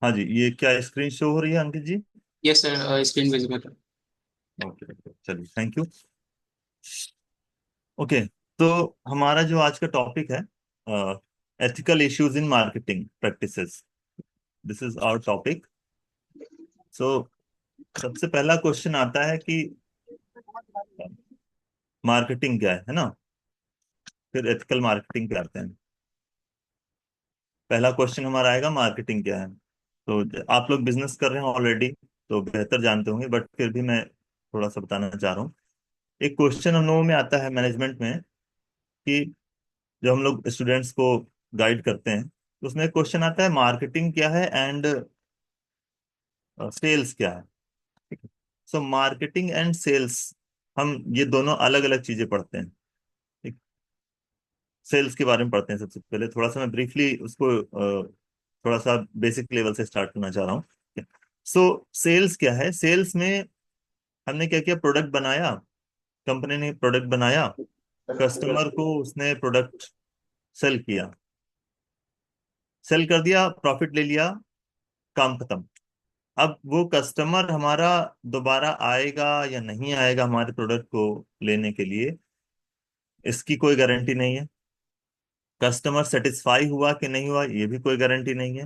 हाँ जी, ये क्या स्क्रीन शो हो रही है Ankit ji? Yes sir, screen visible है। ओके ओके, चलिए, थैंक यू। ओके, तो हमारा जो आज का टॉपिक है, ethical issues in marketing practices, this is our topic. So सबसे पहला क्वेश्चन आता है कि मार्केटिंग क्या है ना? फिर एथिकल मार्केटिंग क्या करते हैं। पहला क्वेश्चन हमारा आएगा, मार्केटिंग क्या है। तो आप लोग बिजनेस कर रहे हैं ऑलरेडी, तो बेहतर जानते होंगे, बट फिर भी मैं थोड़ा सा बताना चाह रहा हूँ। एक क्वेश्चन हम लोगों में आता है मैनेजमेंट में कि जब हम लोग स्टूडेंट्स को गाइड करते हैं तो उसमें क्वेश्चन आता है, मार्केटिंग क्या है एंड सेल्स क्या है। ठीक है। सो मार्केटिंग एंड सेल्स, हम ये दोनों अलग अलग चीजें पढ़ते हैं। ठीक। सेल्स के बारे में पढ़ते हैं सबसे पहले, थोड़ा सा मैं ब्रीफली उसको थोड़ा सा बेसिक लेवल से स्टार्ट करना चाह रहा हूँ। सो सेल्स क्या है? सेल्स में हमने क्या किया, प्रोडक्ट बनाया, कंपनी ने प्रोडक्ट बनाया, कस्टमर को उसने प्रोडक्ट सेल किया, सेल कर दिया, प्रॉफिट ले लिया, काम खत्म। अब वो कस्टमर हमारा दोबारा आएगा या नहीं आएगा हमारे प्रोडक्ट को लेने के लिए, इसकी कोई गारंटी नहीं है। कस्टमर सेटिस्फाई हुआ कि नहीं हुआ, ये भी कोई गारंटी नहीं है।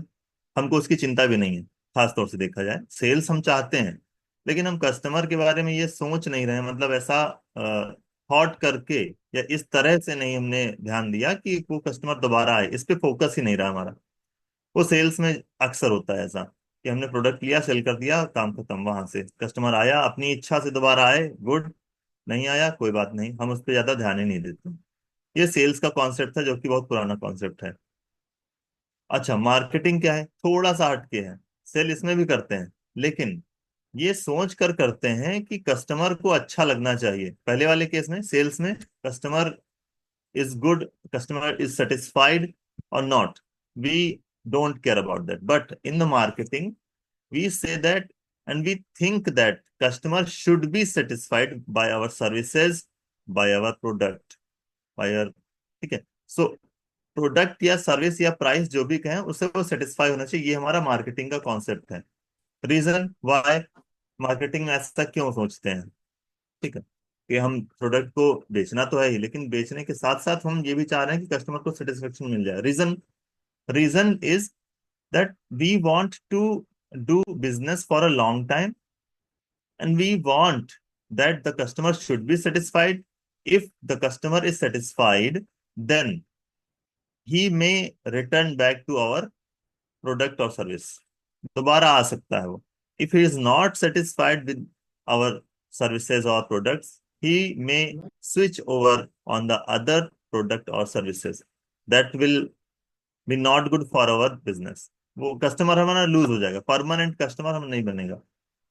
हमको उसकी चिंता भी नहीं है। खास तौर से देखा जाए, सेल्स हम चाहते हैं, लेकिन हम कस्टमर के बारे में ये सोच नहीं रहे हैं, मतलब ऐसा थॉट करके या इस तरह से नहीं हमने ध्यान दिया कि वो कस्टमर दोबारा आए, इस पे फोकस ही नहीं रहा हमारा। वो सेल्स में अक्सर होता है ऐसा कि हमने प्रोडक्ट लिया, सेल कर दिया, काम खत्म। वहां से कस्टमर आया, अपनी इच्छा से दोबारा आए, गुड। नहीं आया, कोई बात नहीं, हम उस पर ज्यादा ध्यान ही नहीं देते। ये सेल्स का कॉन्सेप्ट था, जो कि बहुत पुराना कॉन्सेप्ट है। अच्छा, मार्केटिंग क्या है? थोड़ा सा हटके है। सेल इसमें भी करते हैं, लेकिन ये सोच कर करते हैं कि कस्टमर को अच्छा लगना चाहिए। पहले वाले केस में, सेल्स में, customer is good, customer is satisfied or not, we don't care about that. But in the marketing, we say that, and we think that customer should be satisfied by our services, by our product, by our, ठीक है। So product या service या price जो भी कहें, उससे वो satisfy होना चाहिए, ये हमारा मार्केटिंग का कॉन्सेप्ट है। रीजन वाई मार्केटिंग में ऐसा क्यों सोचते हैं? ठीक है, कि हम प्रोडक्ट को बेचना तो है ही, लेकिन बेचने के साथ साथ हम ये भी चाह रहे हैं कि कस्टमर को सेटिस्फेक्शन मिल जाए। Reason reason is that we want to do business for a long time, and we want that the customer should be satisfied. If the customer is satisfied, then he may return back to our product और service. दोबारा आ सकता है वो। If he is not satisfied with our services or products, he may switch over on the other product or services that will be not good for our business। वो customer हमारा lose हो जाएगा, permanent customer हम नहीं बनेगा।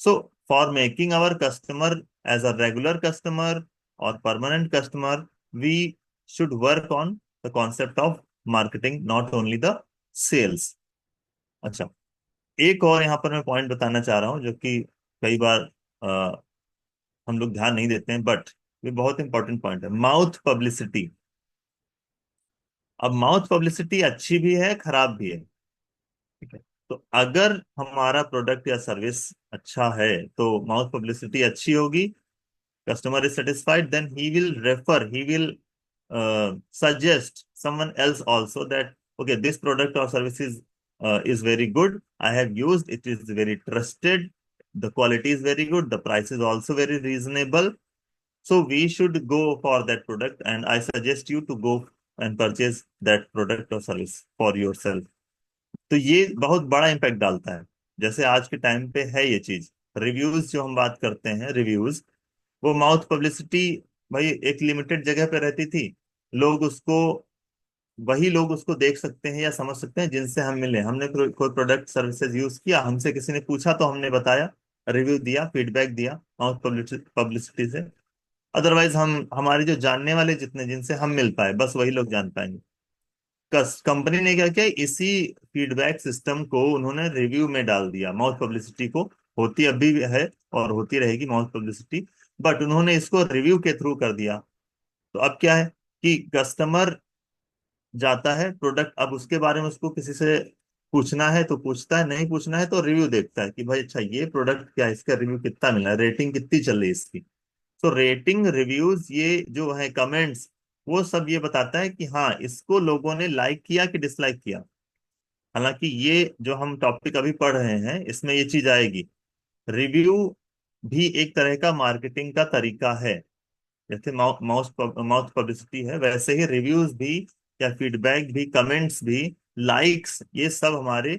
So for making our customer as a regular customer और permanent customer, we should work on the concept of marketing, not only the sales. अच्छा, एक और यहाँ पर मैं पॉइंट बताना चाह रहा हूँ, जो कि कई बार हम लोग ध्यान नहीं देते हैं, बट ये बहुत इंपॉर्टेंट पॉइंट है, माउथ पब्लिसिटी। अब माउथ पब्लिसिटी अच्छी भी है, खराब भी है। ठीक है। तो अगर हमारा प्रोडक्ट या सर्विस अच्छा है, तो माउथ पब्लिसिटी अच्छी होगी, customer is satisfied, then he will refer, he will suggest someone else also that, okay, this product or service is very good, I have used it, is very trusted, the quality is very good, the price is also very reasonable, so we should go for that product, and I suggest you to go and purchase that product or service for yourself। तो ये बहुत बड़ा impact डालता है। जैसे आज के time पे है ये चीज, रिव्यूज जो हम बात करते हैं, रिव्यूज, वो माउथ पब्लिसिटी भाई एक लिमिटेड जगह पे रहती थी। लोग उसको, वही लोग उसको देख सकते हैं या समझ सकते हैं जिनसे हम मिले, हमने कोई प्रोडक्ट सर्विसेज यूज किया, हमसे किसी ने पूछा तो हमने बताया, रिव्यू दिया, फीडबैक दिया माउथ पब्लिसिटी से। अदरवाइज हम, हमारे जो जानने वाले जितने जिनसे हम मिल पाए, बस वही लोग जान पाएंगे। कंपनी ने क्या किया, इसी फीडबैक सिस्टम को उन्होंने रिव्यू में डाल दिया। माउथ पब्लिसिटी को होती अभी भी है और होती रहेगी माउथ पब्लिसिटी, बट उन्होंने इसको रिव्यू के थ्रू कर दिया। तो अब क्या है, कि कस्टमर जाता है, प्रोडक्ट, अब उसके बारे में उसको किसी से पूछना है तो पूछता है, नहीं पूछना है तो रिव्यू देखता है कि भाई अच्छा ये प्रोडक्ट क्या है, इसका रिव्यू कितना मिला है, रेटिंग कितनी चल रही है इसकी। तो रेटिंग, रिव्यूज, ये जो है कमेंट्स, वो सब ये बताता है कि हाँ इसको लोगों ने लाइक किया कि डिसलाइक किया। हालांकि ये जो हम टॉपिक अभी पढ़ रहे हैं इसमें ये चीज आएगी। रिव्यू भी एक तरह का मार्केटिंग का तरीका है। जैसे माउथ माउथ पब्लिसिटी है, वैसे ही रिव्यूज भी, या फीडबैक भी, कमेंट्स भी, लाइक्स, ये सब हमारे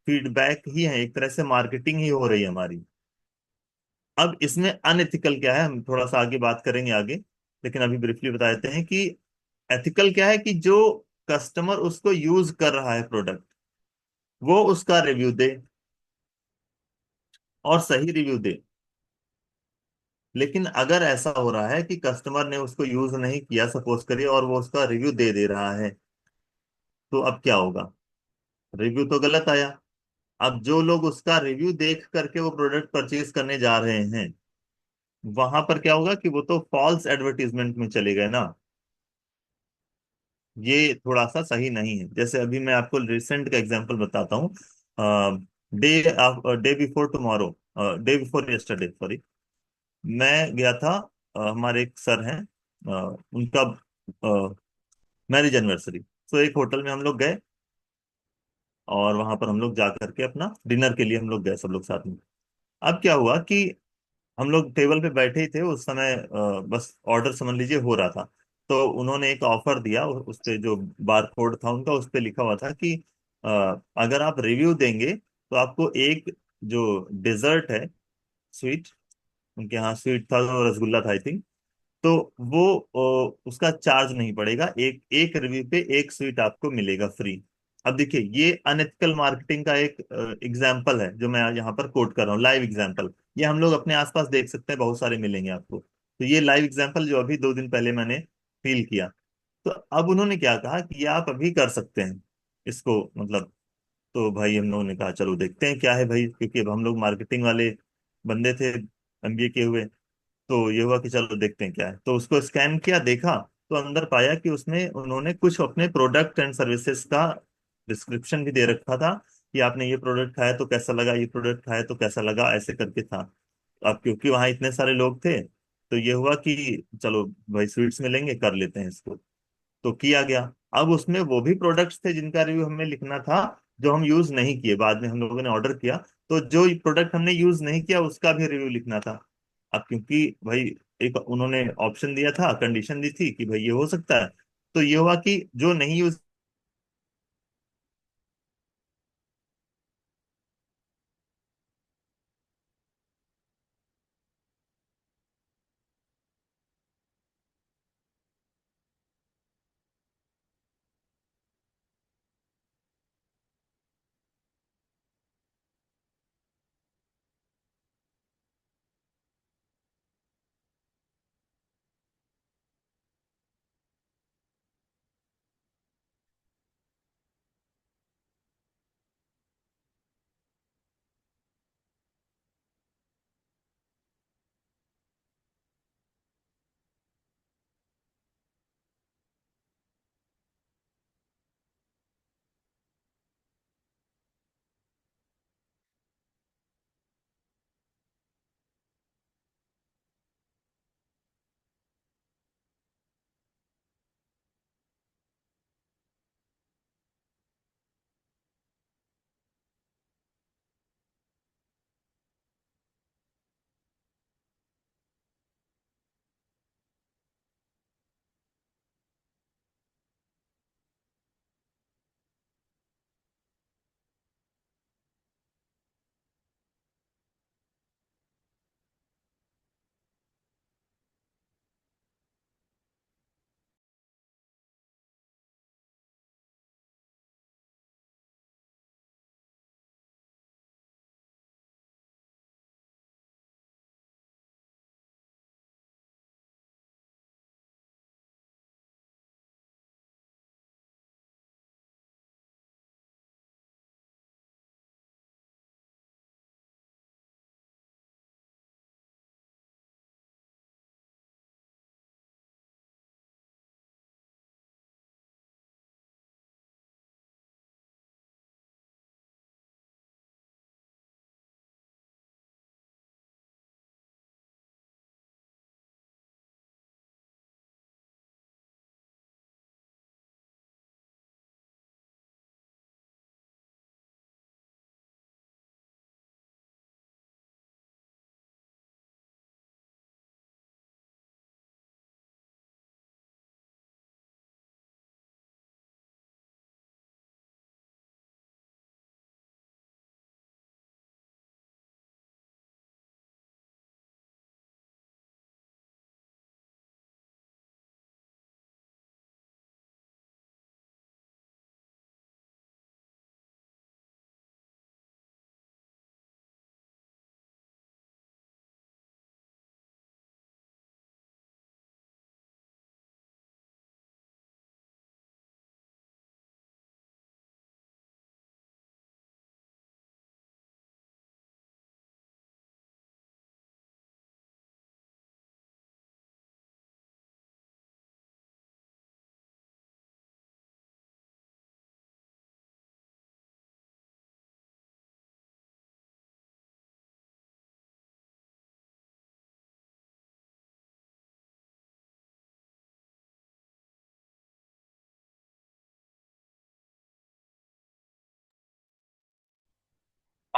फीडबैक ही है, एक तरह से मार्केटिंग ही हो रही है हमारी। अब इसमें अनएथिकल क्या है, हम थोड़ा सा आगे बात करेंगे आगे, लेकिन अभी ब्रीफली बता देते हैं कि एथिकल क्या है, कि जो कस्टमर उसको यूज कर रहा है प्रोडक्ट, वो उसका रिव्यू दे, और सही रिव्यू दे। लेकिन अगर ऐसा हो रहा है कि कस्टमर ने उसको यूज नहीं किया सपोज करिए, और वो उसका रिव्यू दे दे रहा है, तो अब क्या होगा? रिव्यू तो गलत आया। अब जो लोग उसका रिव्यू देख करके वो प्रोडक्ट परचेज करने जा रहे हैं, वहां पर क्या होगा कि वो तो फॉल्स एडवर्टीजमेंट में चले गए ना। ये थोड़ा सा सही नहीं है। जैसे अभी मैं आपको रिसेंट का एग्जांपल बताता हूँ। Day day before tomorrow, day before yesterday sorry, मैं गया था, हमारे एक सर हैं, उनका मैरिज एनिवर्सरी। तो एक होटल में हम लोग गए, और वहां पर हम लोग जा करके अपना डिनर के लिए हम लोग गए सब लोग साथ में। अब क्या हुआ कि हम लोग टेबल पे बैठे ही थे उस समय, बस ऑर्डर समझ लीजिए हो रहा था। तो उन्होंने एक ऑफर दिया, उस पे जो बार कोड था उनका, उस पे लिखा हुआ था कि अ, अगर आप रिव्यू देंगे तो आपको एक जो डेजर्ट है, स्वीट, उनके यहाँ स्वीट था, रसगुल्ला था आई थिंक, तो वो उसका चार्ज नहीं पड़ेगा, एक एक रिव्यू पे एक स्वीट आपको मिलेगा फ्री। अब देखिए ये अनएथिकल मार्केटिंग का एक एग्जाम्पल है जो मैं यहाँ पर कोट कर रहा हूँ, लाइव एग्जाम्पल। ये हम लोग अपने आसपास देख सकते हैं, बहुत सारे मिलेंगे आपको। तो ये लाइव एग्जाम्पल जो अभी 2 दिन पहले मैंने फील किया। तो अब उन्होंने क्या कहा कि ये आप अभी कर सकते हैं इसको, मतलब। तो भाई हम लोगों ने कहा चलो देखते हैं क्या है भाई, क्योंकि अब हम लोग मार्केटिंग वाले बंदे थे, एमबीए किए हुए। तो ये हुआ कि चलो देखते हैं क्या है, तो उसको स्कैन किया, देखा, तो अंदर पाया कि उसमें उन्होंने कुछ अपने प्रोडक्ट एंड सर्विसेज का डिस्क्रिप्शन भी दे रखा था, कि आपने ये प्रोडक्ट खाया तो कैसा लगा, ये प्रोडक्ट खाया तो कैसा लगा, ऐसे करके था। अब क्योंकि वहां इतने सारे लोग थे, तो ये हुआ कि चलो भाई स्वीट्स मिलेंगे, कर लेते हैं इसको। तो किया गया। अब उसमें वो भी प्रोडक्ट्स थे जिनका रिव्यू हमें लिखना था, जो हम यूज नहीं किए, बाद में हम लोगों ने ऑर्डर किया। तो जो प्रोडक्ट हमने यूज नहीं किया उसका भी रिव्यू लिखना था। अब क्योंकि भाई एक उन्होंने ऑप्शन दिया था, कंडीशन दी थी कि भाई ये हो सकता है, तो ये हुआ कि जो नहीं यूज।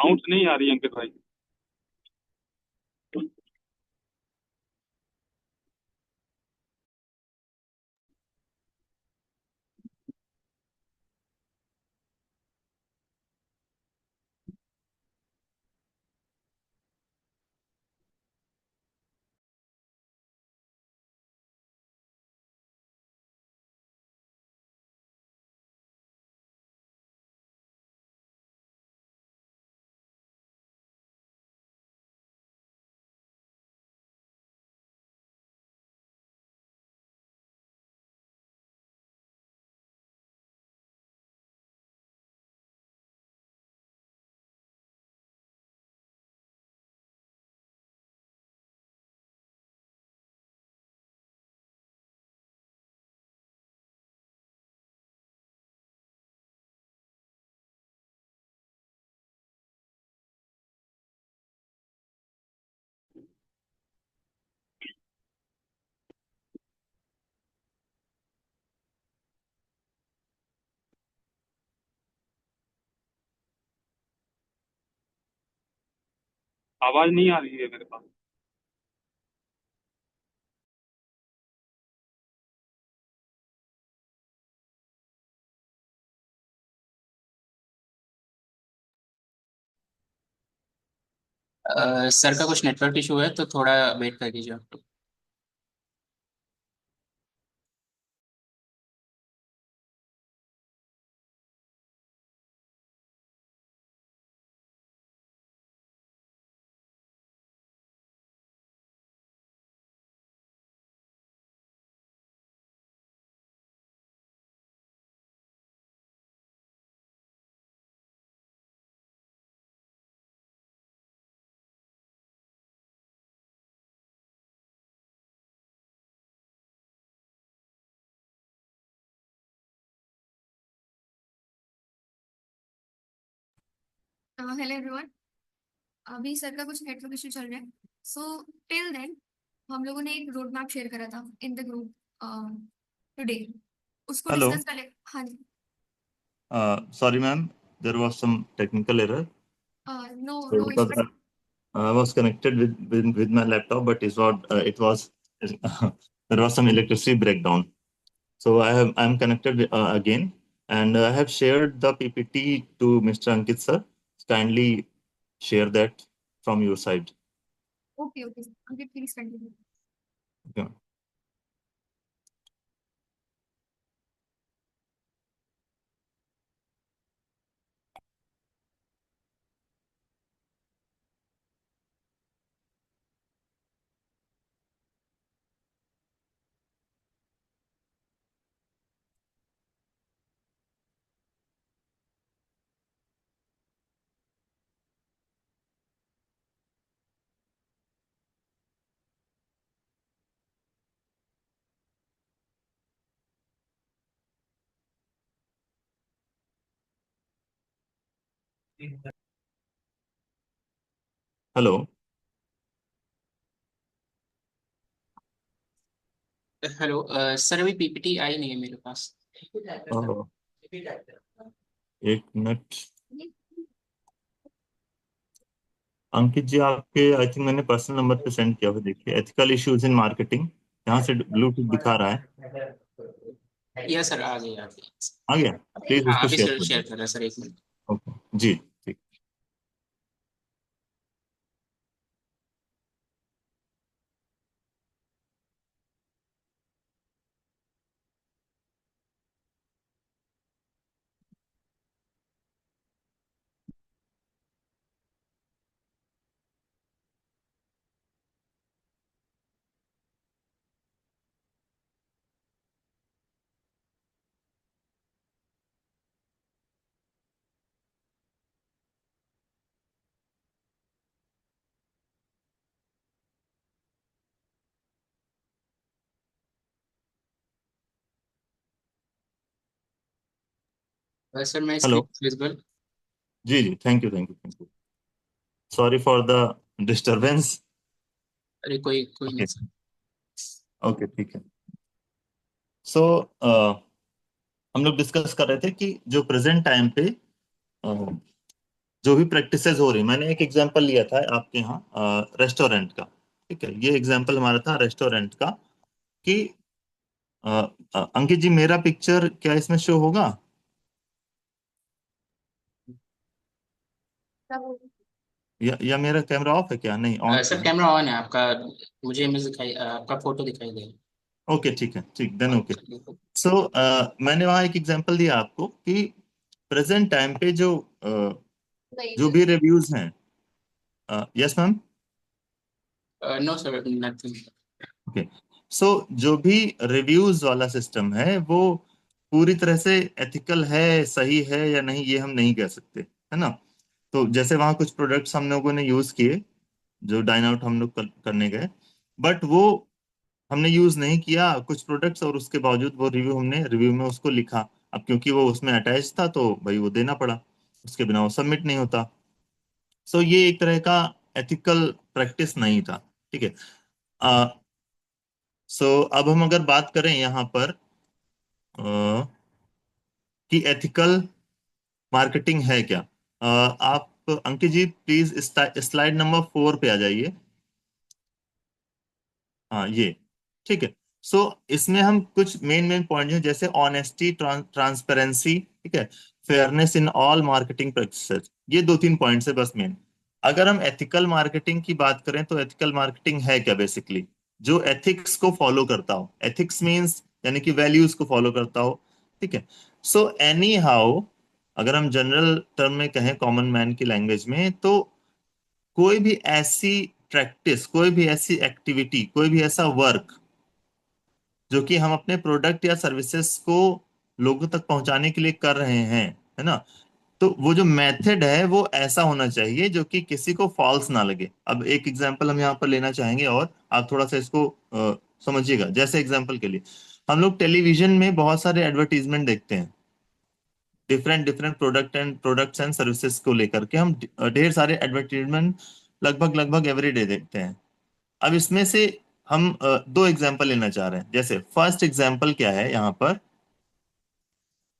साउंड नहीं आ रही अंकित भाई। आवाज नहीं आ रही है मेरे पास। सर का कुछ नेटवर्क इशू है तो थोड़ा वेट कर लीजिए आप। Hello everyone. अभी सर का कुछ नेटवर्क इशू चल रहा है, सो टिल देन हम लोगों ने एक रोड मैप शेयर करा था इन द ग्रुप टुडे, उसको हेलो। डिस्कस कर ले। हाँ जी। Sorry ma'am, there was some technical error. No So no because issue. I was connected with my laptop, but it was there was some electricity breakdown. So I'm connected again, and I have shared the PPT to Mr. Ankit sir. Kindly share that from your side. Okay okay, Ankit please continue. Okay. Hello. Hello sir, अभी PPT आई नहीं है मेरे पास। Uh, एक minute. अंकित जी, आपके I think मैंने personal number पे send किया हुआ, देखिए, एथिकल इश्यूज इन मार्केटिंग, यहाँ से ब्लूटूथ दिखा रहा है। यस सर, आ गई आ गई। आ गया? प्लीज हाँ, उसको अभी शेयर सर कर शेयर दो। कर रहा है सर, एक मिनट। ओके जी, ठीक। सर मैं हेलो। Screen visible. जी जी, thank you thank you thank you. Sorry for the disturbance. अरे कोई कोई नहीं ओके सर। ओके, ठीक है। सो हम लोग डिस्कस कर रहे थे कि जो प्रेजेंट टाइम पे जो भी प्रैक्टिसेस हो रही, मैंने एक एग्जांपल लिया था आपके यहाँ रेस्टोरेंट का। ठीक है, ये एग्जांपल हमारा था रेस्टोरेंट का कि अ, अंकित जी, मेरा पिक्चर क्या इसमें शो होगा? या मेरा कैमरा ऑफ है क्या? नहीं, ऑन तो सर है। कैमरा ऑन है आपका। मुझे इमेज दिखाई, आपका फोटो दिखाई दे ओके, ठीक है, ठीक, देन ओके। रहा है। सो मैंने वहाँ एक एग्जांपल दिया आपको कि प्रेजेंट टाइम पे जो भी रिव्यूज हैं। Yes ma'am. No sir, nothing. Okay. So जो भी रिव्यूज वाला सिस्टम है वो पूरी तरह से एथिकल है, सही है या नहीं, ये हम नहीं कह सकते, है ना। तो जैसे वहाँ कुछ प्रोडक्ट्स हम लोगों ने यूज किए, जो डाइन आउट हम लोग करने गए, बट वो हमने यूज नहीं किया कुछ प्रोडक्ट्स, और उसके बावजूद वो हमने रिव्यू में उसको लिखा। अब क्योंकि वो उसमें अटैच था तो भाई वो देना पड़ा, उसके बिना वो सबमिट नहीं होता। सो ये एक तरह का एथिकल प्रैक्टिस नहीं था। ठीक है। सो अब हम अगर बात करें यहाँ पर कि एथिकल मार्केटिंग है क्या, आप अंकित जी प्लीज स्लाइड नंबर 4 पे आ जाइए। हाँ, ये ठीक है। सो इसमें हम कुछ मेन मेन पॉइंट हैं, जैसे ऑनेस्टी, ट्रांसपेरेंसी, ठीक है, fairness in all marketing practices, ये 2-3 पॉइंट्स है बस मेन। अगर हम एथिकल मार्केटिंग की बात करें तो एथिकल मार्केटिंग है क्या? बेसिकली जो एथिक्स को फॉलो करता हो, एथिक्स मींस यानी कि वैल्यूज को फॉलो करता हो। ठीक है। सो एनी हाउ, अगर हम जनरल टर्म में कहें, कॉमन मैन की लैंग्वेज में, तो कोई भी ऐसी प्रैक्टिस, कोई भी ऐसी एक्टिविटी, कोई भी ऐसा वर्क जो कि हम अपने प्रोडक्ट या सर्विसेज को लोगों तक पहुंचाने के लिए कर रहे हैं, है ना, तो वो जो मेथड है वो ऐसा होना चाहिए जो कि किसी को फॉल्स ना लगे। अब एक एग्जांपल हम यहाँ पर लेना चाहेंगे और आप थोड़ा सा इसको समझिएगा। जैसे एग्जांपल के लिए हम लोग टेलीविजन में बहुत सारे एडवर्टीजमेंट देखते हैं, different different products and services को लेकर के हम ढेर सारे एडवर्टीजमेंट लगभग लगभग एवरी डे देखते हैं। अब इसमें से हम दो एग्जांपल लेना चाह रहे हैं। जैसे फर्स्ट एग्जांपल क्या है यहाँ पर,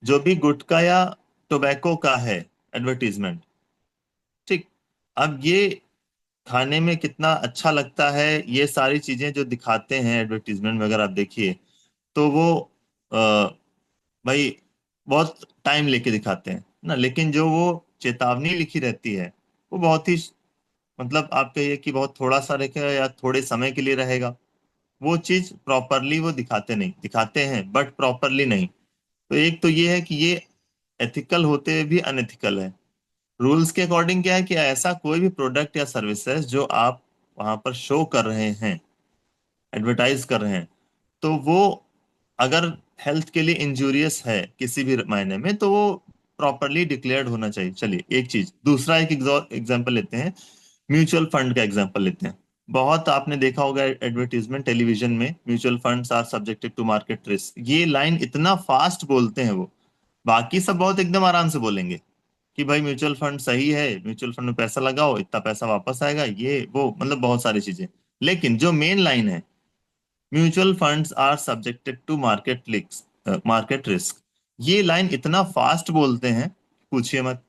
जो भी गुटखा या टोबैको का है एडवर्टीजमेंट, ठीक, अब ये खाने में कितना अच्छा लगता है, ये सारी चीजें जो दिखाते हैं एडवर्टीजमेंट में, अगर आप देखिए तो वो भाई बहुत टाइम लेके दिखाते हैं ना, लेकिन जो वो चेतावनी लिखी रहती है वो बहुत ही, मतलब आप कहिए कि बहुत थोड़ा सा रहेगा या थोड़े समय के लिए रहेगा, वो चीज प्रॉपरली वो दिखाते नहीं, दिखाते हैं बट प्रॉपरली नहीं। तो एक तो ये है कि ये एथिकल होते हुए भी अनएथिकल है। रूल्स के अकॉर्डिंग क्या है कि ऐसा कोई भी प्रोडक्ट या सर्विसेज जो आप वहां पर शो कर रहे हैं, एडवर्टाइज कर रहे हैं, तो वो अगर हेल्थ के लिए इंजूरियस है किसी भी मायने में, तो वो प्रॉपरली डिक्लेयर्ड होना चाहिए। चलिए एक चीज, दूसरा एक एग्जांपल लेते हैं, म्यूचुअल फंड का एग्जांपल लेते हैं। बहुत आपने देखा होगा एडवर्टीजमेंट टेलीविजन में, mutual funds are subjected to market risk, ये लाइन इतना फास्ट बोलते हैं वो। बाकी सब बहुत एकदम आराम से बोलेंगे कि भाई म्यूचुअल फंड सही है, म्यूचुअल फंड में पैसा लगाओ, इतना पैसा वापस आएगा, ये वो, मतलब बहुत सारी चीजें। लेकिन जो मेन लाइन है, mutual funds are subjected to market risk, ये लाइन इतना फास्ट बोलते हैं, पूछिए मत।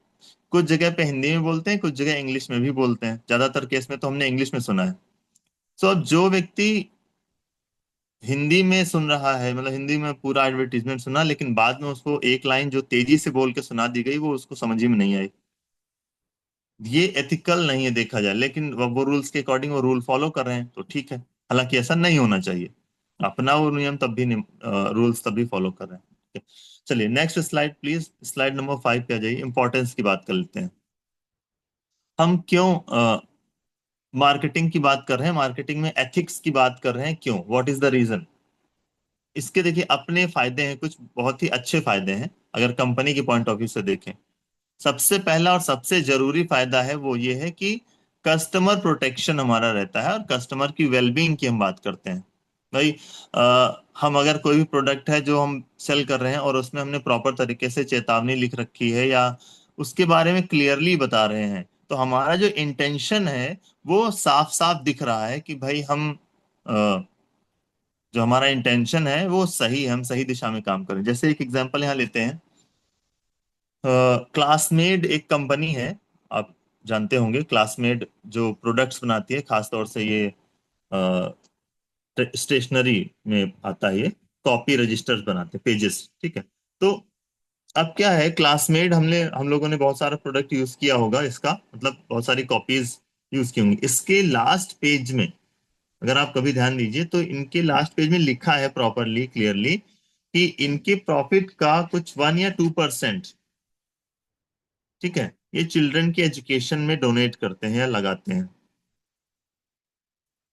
कुछ जगह पे हिंदी में बोलते हैं, कुछ जगह इंग्लिश में भी बोलते हैं, ज्यादातर केस में तो हमने इंग्लिश में सुना है। सो अब जो व्यक्ति हिंदी में सुन रहा है, मतलब हिंदी में पूरा एडवर्टीजमेंट सुना, लेकिन बाद में उसको एक लाइन जो तेजी से बोल के सुना दी गई वो उसको समझ ही में नहीं आई, ये एथिकल नहीं है देखा जाए। लेकिन वो रूल्स के अकॉर्डिंग वो रूल फॉलो कर रहे हैं तो ठीक है, हालांकि ऐसा नहीं होना चाहिए। अपना वो नियम तब भी, रूल्स तब भी फॉलो कर रहे हैं। ठीक है। चलिए next slide please, slide number 5 पे आ जाइए, इंपॉर्टेंस की बात कर लेते हैं। हम क्यों मार्केटिंग की बात कर रहे हैं, मार्केटिंग में एथिक्स की बात कर रहे हैं, क्यों, व्हाट इज द रीजन? इसके देखिए अपने फायदे हैं, कुछ बहुत ही अच्छे फायदे हैं अगर कंपनी के पॉइंट ऑफ व्यू से देखें। सबसे पहला और सबसे जरूरी फायदा है वो ये है कि कस्टमर प्रोटेक्शन हमारा रहता है, और कस्टमर की वेलबींग की हम बात करते हैं। भाई हम अगर कोई भी प्रोडक्ट है जो हम सेल कर रहे हैं और उसमें हमने प्रॉपर तरीके से चेतावनी लिख रखी है या उसके बारे में क्लियरली बता रहे हैं, तो हमारा जो इंटेंशन है वो साफ साफ दिख रहा है कि भाई हम जो हमारा इंटेंशन है वो सही है, हम सही दिशा में काम करें। जैसे एक एग्जांपल यहाँ लेते हैं, क्लासमेट एक कंपनी है, आप जानते होंगे क्लासमेट जो प्रोडक्ट्स बनाती है, खासतौर से ये स्टेशनरी में आता है, ये कॉपी रजिस्टर्स बनाते हैं, पेजेस। ठीक है। तो अब क्या है, क्लासमेट हम लोगों ने बहुत सारा प्रोडक्ट यूज किया होगा इसका, मतलब बहुत सारी कॉपीज यूज की होंगी। इसके लास्ट पेज में अगर आप कभी ध्यान दीजिए तो इनके लास्ट पेज में लिखा है प्रॉपरली क्लियरली कि इनके प्रॉफिट का कुछ 1 या 2%, ठीक है, ये चिल्ड्रन की एजुकेशन में डोनेट करते हैं या लगाते हैं।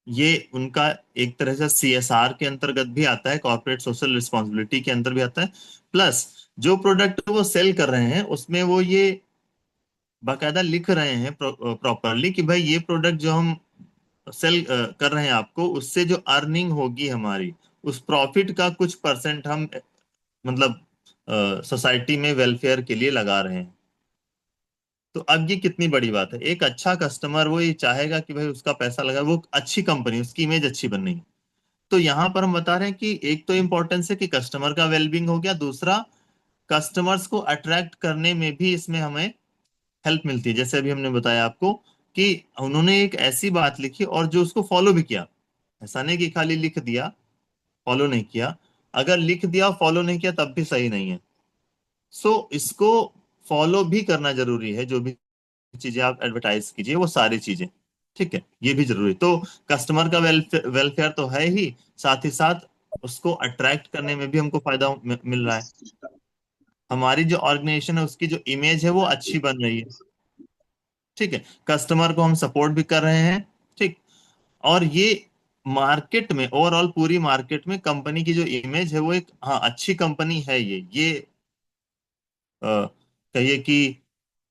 ये उनका एक तरह से CSR के अंतर्गत भी आता है, कॉर्पोरेट सोशल रिस्पॉन्सिबिलिटी के अंदर भी आता है। प्लस जो प्रोडक्ट वो सेल कर रहे हैं उसमें वो ये बाकायदा लिख रहे हैं प्रॉपरली कि भाई ये प्रोडक्ट जो हम सेल कर रहे हैं आपको, उससे जो अर्निंग होगी हमारी, उस प्रॉफिट का कुछ परसेंट हम मतलब सोसाइटी में वेलफेयर के लिए लगा रहे हैं। तो अब ये कितनी बड़ी बात है, एक अच्छा कस्टमर वो ये चाहेगा कि भाई उसका पैसा लगा, वो अच्छी कंपनी, उसकी इमेज अच्छी बननी है। तो यहाँ पर हम बता रहे हैं कि एक तो इम्पोर्टेंस है कि कस्टमर का वेलबींग हो गया, दूसरा कस्टमर्स को अट्रैक्ट करने में भी इसमें हमें हेल्प मिलती है। जैसे अभी हमने बताया आपको कि उन्होंने एक ऐसी बात लिखी और जो उसको फॉलो भी किया। ऐसा नहीं कि खाली लिख दिया, फॉलो नहीं किया। अगर लिख दिया फॉलो नहीं किया तब भी सही नहीं है। सो इसको फॉलो भी करना जरूरी है, जो भी चीजें आप एडवर्टाइज कीजिए वो सारी चीजें। ठीक है, ये भी जरूरी। तो कस्टमर का वेलफेयर तो है ही, साथ ही साथ उसको अट्रैक्ट करने में भी हमको फायदा मिल रहा है। हमारी जो ऑर्गेनाइजेशन है उसकी जो इमेज है वो अच्छी बन रही है। ठीक है, कस्टमर को हम सपोर्ट भी कर रहे हैं। ठीक। और ये मार्केट में, ओवरऑल पूरी मार्केट में कंपनी की जो इमेज है वो एक, हाँ, अच्छी कंपनी है ये कहिए कि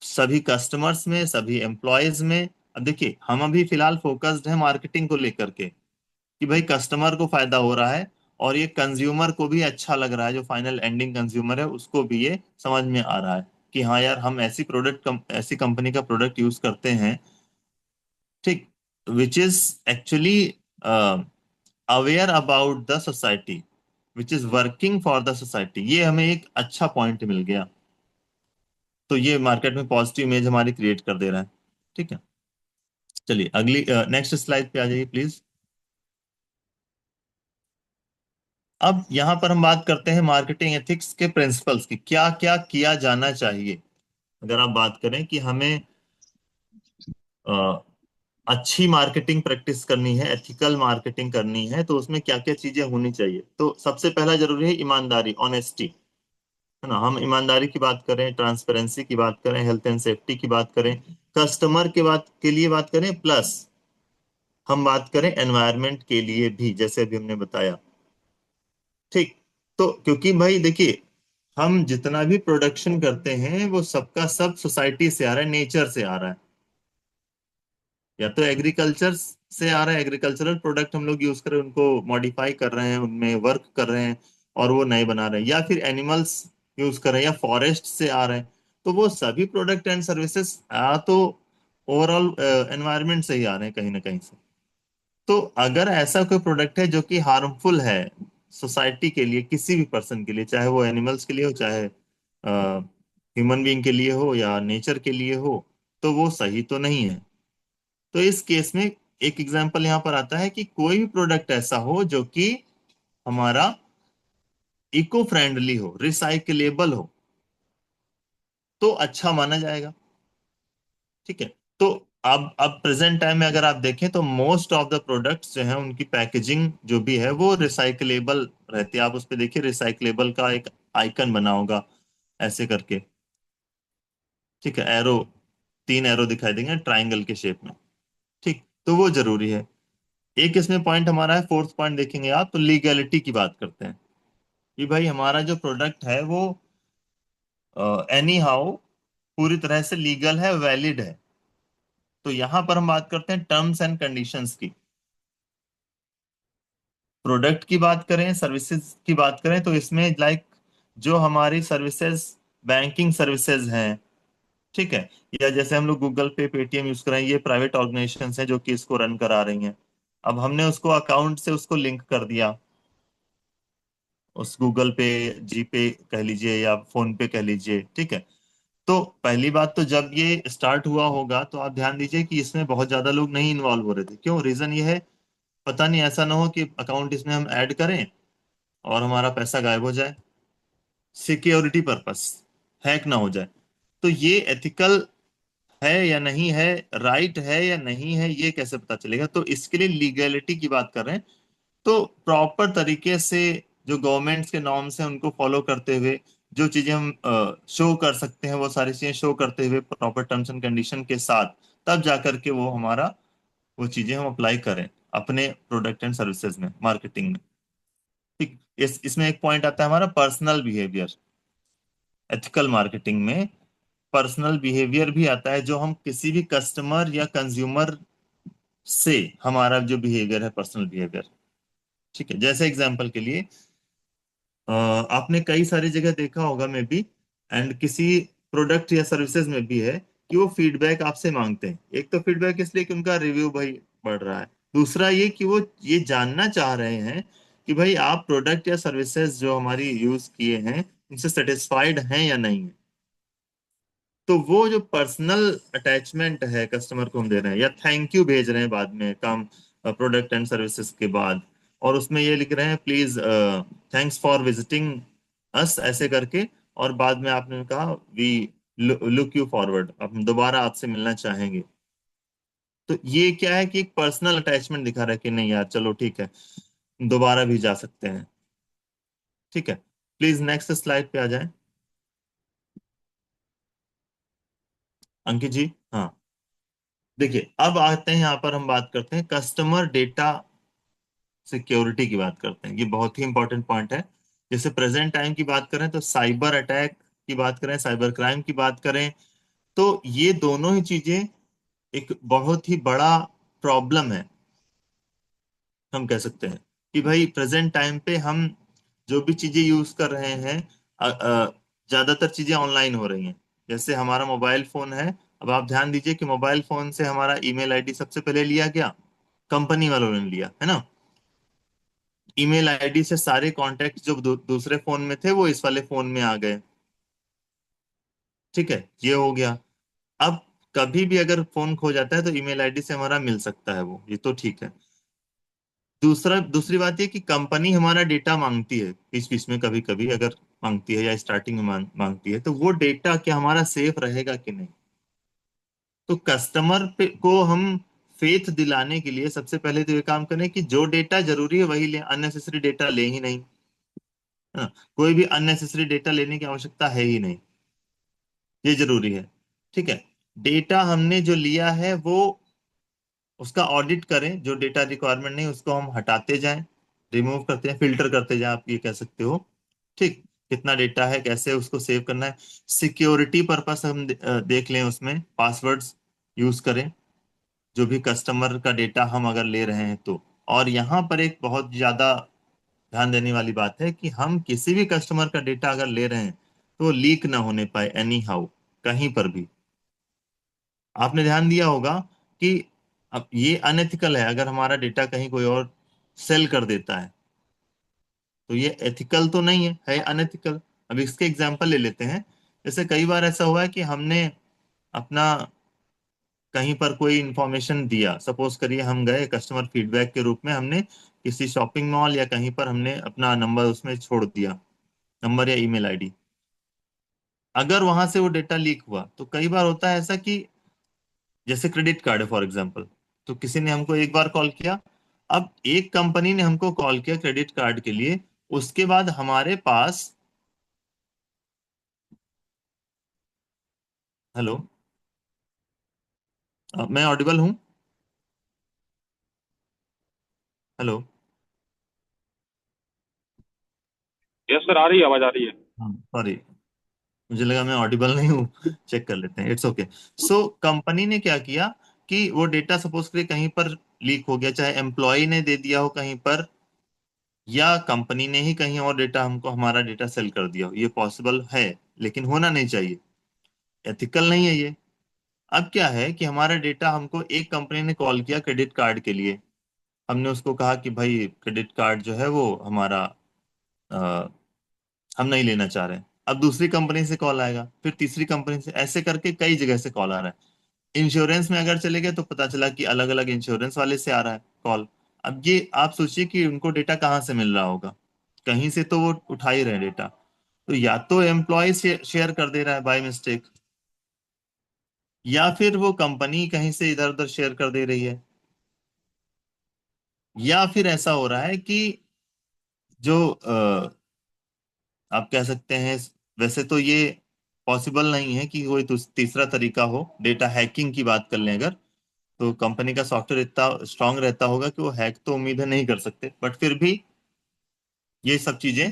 सभी कस्टमर्स में, सभी एम्प्लॉयज में। अब देखिए हम अभी फिलहाल फोकस्ड है मार्केटिंग को लेकर के कि भाई कस्टमर को फायदा हो रहा है और ये कंज्यूमर को भी अच्छा लग रहा है, जो फाइनल एंडिंग कंज्यूमर है उसको भी ये समझ में आ रहा है कि हाँ यार हम ऐसी कंपनी का प्रोडक्ट यूज करते हैं। ठीक। Which is actually aware about the society, which is working for the society. ये हमें एक अच्छा पॉइंट मिल गया। तो ये मार्केट में पॉजिटिव इमेज हमारी क्रिएट कर दे रहा है। ठीक है। चलिए अगली नेक्स्ट स्लाइड पे आ जाइए प्लीज। अब यहां पर हम बात करते हैं मार्केटिंग एथिक्स के प्रिंसिपल्स की, क्या क्या किया जाना चाहिए। अगर आप बात करें कि हमें अ, अच्छी मार्केटिंग प्रैक्टिस करनी है, एथिकल मार्केटिंग करनी है, तो उसमें क्या क्या चीजें होनी चाहिए। तो सबसे पहला जरूरी है ईमानदारी, ऑनेस्टी, है ना। हम ईमानदारी की बात करें, ट्रांसपेरेंसी की बात करें, हेल्थ एंड सेफ्टी की बात करें, कस्टमर के बात के लिए बात करें, प्लस हम बात करें एनवायरनमेंट के लिए भी, जैसे अभी हमने बताया। ठीक। तो क्योंकि भाई देखिए हम जितना भी प्रोडक्शन करते हैं वो सबका सब सोसाइटी से आ रहा है, नेचर से आ रहा है, या तो एग्रीकल्चर से आ रहा है, एग्रीकल्चरल प्रोडक्ट हम लोग यूज कर रहे हैं, उनको मॉडिफाई कर रहे हैं, उनमें वर्क कर रहे हैं और वो नए बना रहे हैं, या फिर एनिमल्स यूज कर रहे हैं, या फॉरेस्ट से आ रहे हैं। तो वो सभी प्रोडक्ट एंड सर्विसेज आ तो ओवरऑल एनवायरनमेंट से ही आ रहे हैं कहीं ना कहीं से। तो अगर ऐसा कोई प्रोडक्ट है जो कि हार्मफुल है सोसाइटी के लिए, किसी भी पर्सन के लिए, चाहे वो एनिमल्स के लिए हो, चाहे ह्यूमन बीइंग के लिए हो, या नेचर के लिए हो, तो वो सही तो नहीं है। तो इस केस में एक एग्जांपल यहां पर आता है कि कोई भी प्रोडक्ट ऐसा हो जो कि हमारा इको फ्रेंडली हो, रिसाइकलेबल हो, तो अच्छा माना जाएगा। ठीक है। तो अब प्रेजेंट टाइम में अगर आप देखें तो मोस्ट ऑफ द प्रोडक्ट्स जो हैं उनकी पैकेजिंग जो भी है वो रिसाइकलेबल रहती है। आप उस पर देखिए रिसाइकलेबल का एक आइकन बना होगा ऐसे करके। ठीक है, एरो, 3 एरो दिखाई देंगे ट्राइंगल के शेप में। ठीक। तो वो जरूरी है। एक इसमें पॉइंट हमारा है, फोर्थ पॉइंट देखेंगे आप तो लीगैलिटी की बात करते हैं कि भाई हमारा जो प्रोडक्ट है वो एनी हाउ पूरी तरह से लीगल है, वैलिड है। तो यहां पर हम बात करते हैं टर्म्स एंड कंडीशंस की। प्रोडक्ट की बात करें, सर्विसेज की बात करें, तो इसमें लाइक जो हमारी सर्विसेज, बैंकिंग सर्विसेज हैं, ठीक है, या जैसे हम लोग गूगल पे, पेटीएम यूज कर रहे हैं, ये प्राइवेट ऑर्गेनाइजेशंस हैं जो कि इसको रन करा रही हैं। अब हमने उसको अकाउंट से उसको लिंक कर दिया, उस गूगल पे, जी पे कह लीजिए या फोन पे कह लीजिए। ठीक है। तो पहली बात तो जब ये स्टार्ट हुआ होगा तो आप ध्यान दीजिए कि इसमें बहुत ज्यादा लोग नहीं इन्वॉल्व हो रहे थे। क्यों? रीजन ये है, पता नहीं ऐसा ना हो कि अकाउंट इसमें हम ऐड करें और हमारा पैसा गायब हो जाए, सिक्योरिटी पर्पस, हैक ना हो जाए। तो ये एथिकल है या नहीं है, राइट है या नहीं है, ये कैसे पता चलेगा? तो इसके लिए लीगैलिटी की बात कर रहे हैं। तो प्रॉपर तरीके से जो गवर्नमेंट्स के नॉर्म्स हैं उनको फॉलो करते हुए जो चीजें हम शो कर सकते हैं, वो सारी चीजें शो करते हुए प्रॉपर टर्म्स एंड कंडीशन के साथ, तब जाकर के वो हमारा वो चीजें हम अप्लाई करें अपने प्रोडक्ट एंड सर्विसेज में, मार्केटिंग में। ठीक, इसमें एक पॉइंट आता है हमारा पर्सनल बिहेवियर। एथिकल मार्केटिंग में पर्सनल बिहेवियर भी आता है, जो हम किसी भी कस्टमर या कंज्यूमर से हमारा जो बिहेवियर है, पर्सनल बिहेवियर। ठीक है, जैसे एग्जांपल के लिए आपने कई सारी जगह देखा होगा मे बी, एंड किसी प्रोडक्ट या सर्विसेज में भी है कि वो फीडबैक आपसे मांगते हैं। एक तो फीडबैक इसलिए कि उनका रिव्यू भाई बढ़ रहा है, दूसरा ये कि वो ये जानना चाह रहे हैं कि भाई आप प्रोडक्ट या सर्विसेज जो हमारी यूज किए हैं उनसे सेटिस्फाइड हैं या नहीं है। तो वो जो पर्सनल अटैचमेंट है कस्टमर को हम दे रहे हैं, या थैंक यू भेज रहे हैं बाद में काम प्रोडक्ट एंड सर्विसेज के बाद, और उसमें ये लिख रहे हैं प्लीज थैंक्स फॉर विजिटिंग अस ऐसे करके, और बाद में आपने कहा वी लुक यू फॉरवर्ड, हम दोबारा आपसे मिलना चाहेंगे। तो ये क्या है कि एक पर्सनल अटैचमेंट दिखा रहा है कि नहीं यार चलो ठीक है, दोबारा भी जा सकते हैं। ठीक है, प्लीज नेक्स्ट स्लाइड पे आ जाए अंकित जी। हाँ, देखिए अब आते हैं यहाँ पर, हम बात करते हैं कस्टमर डेटा सिक्योरिटी की बात करते हैं। ये बहुत ही इंपॉर्टेंट पॉइंट है। जैसे प्रेजेंट टाइम की बात करें तो साइबर अटैक की बात करें, साइबर क्राइम की बात करें, तो ये दोनों ही चीजें एक बहुत ही बड़ा प्रॉब्लम है। हम कह सकते हैं कि भाई प्रेजेंट टाइम पे हम जो भी चीजें यूज कर रहे हैं, ज्यादातर चीजें ऑनलाइन हो रही हैं। जैसे हमारा मोबाइल फोन है, अब आप ध्यान दीजिए कि मोबाइल फोन से हमारा ईमेल आईडी सबसे पहले लिया गया, कंपनी वालों ने लिया है ना। ईमेल आईडी से सारे कॉन्टेक्ट जो दूसरे फोन में थे वो इस वाले फोन में आ गए। ठीक है, ये हो गया। अब कभी भी अगर फोन खो जाता है तो ईमेल आईडी से हमारा मिल सकता है वो, ये तो ठीक है। दूसरी बात ये कि कंपनी हमारा डेटा मांगती है बीच बीच में, कभी कभी अगर मांगती है या स्टार्टिंग में मांगती है, तो वो डेटा क्या हमारा सेफ रहेगा कि नहीं। तो कस्टमर पे को हम फेथ दिलाने के लिए सबसे पहले तो ये काम करें कि जो डेटा जरूरी है वही लें, अननेसेसरी डेटा ले ही नहीं। हाँ, कोई भी अननेसेसरी डेटा लेने की आवश्यकता है ही नहीं, ये जरूरी है। ठीक है, डेटा हमने जो लिया है वो उसका ऑडिट करें, जो डेटा रिक्वायरमेंट नहीं उसको हम हटाते जाएं, रिमूव करते हैं, फिल्टर करते जाएं, आप ये कह सकते हो। ठीक, कितना डेटा है, कैसे उसको सेव करना है। सिक्योरिटी पर्पस हम देख लें, उसमें पासवर्ड्स यूज करें जो भी कस्टमर का डेटा हम अगर ले रहे हैं तो। और यहाँ पर एक बहुत ज्यादा ध्यान देने वाली बात है कि हम किसी भी कस्टमर का डेटा अगर ले रहे हैं तो लीक ना होने पाए एनी हाउ, कहीं पर भी। आपने ध्यान दिया होगा कि अब ये अनएथिकल है अगर हमारा डेटा कहीं कोई और सेल कर देता है, तो ये एथिकल तो नहीं है अनएथिकल। अब इसके एग्जांपल ले लेते हैं। जैसे कई बार ऐसा हुआ है कि हमने अपना कहीं पर कोई इंफॉर्मेशन दिया, सपोज करिए हम गए कस्टमर फीडबैक के रूप में, हमने किसी शॉपिंग मॉल या कहीं पर हमने अपना नंबर उसमें छोड़ दिया, नंबर या ईमेल आईडी। अगर वहां से वो डेटा लीक हुआ तो कई बार होता है ऐसा कि जैसे क्रेडिट कार्ड है फॉर एग्जांपल, तो किसी ने हमको एक बार कॉल किया, अब एक कंपनी ने हमको कॉल किया क्रेडिट कार्ड के लिए, उसके बाद हमारे पास, हेलो, मैं ऑडिबल हूँ? हेलो। यस सर, आ रही है, आवाज आ रही है। हाँ सॉरी, मुझे लगा मैं ऑडिबल नहीं हूँ। चेक कर लेते हैं, इट्स ओके। सो कंपनी ने क्या किया कि वो डेटा सपोज करिए कहीं पर लीक हो गया, चाहे एम्प्लॉय ने दे दिया हो कहीं पर, या कंपनी ने ही कहीं और डेटा हमको, हमारा डेटा सेल कर दिया हो, ये पॉसिबल है, लेकिन होना नहीं चाहिए, एथिकल नहीं है ये। अब क्या है कि हमारा डेटा हमको एक कंपनी ने कॉल किया क्रेडिट कार्ड के लिए, हमने उसको कहा कि भाई क्रेडिट कार्ड जो है वो हमारा, अ, हम नहीं लेना चाह रहे हैं। अब दूसरी कंपनी से कॉल आएगा, फिर तीसरी कंपनी से, ऐसे करके कई जगह से कॉल आ रहा है। इंश्योरेंस में अगर चले गए तो पता चला कि अलग अलग इंश्योरेंस वाले से आ रहा है कॉल। अब ये आप सोचिए कि उनको डेटा कहाँ से मिल रहा होगा, कहीं से तो वो उठा ही रहे डेटा। तो या तो एम्प्लॉय शेयर कर दे रहा है बाय मिस्टेक, या फिर वो कंपनी कहीं से इधर उधर शेयर कर दे रही है, या फिर ऐसा हो रहा है कि जो आप कह सकते हैं, वैसे तो ये पॉसिबल नहीं है कि कोई तीसरा तरीका हो। डेटा हैकिंग की बात कर लें अगर, तो कंपनी का सॉफ्टवेयर इतना स्ट्रांग रहता होगा कि वो हैक तो उम्मीद है नहीं कर सकते, बट फिर भी ये सब चीजें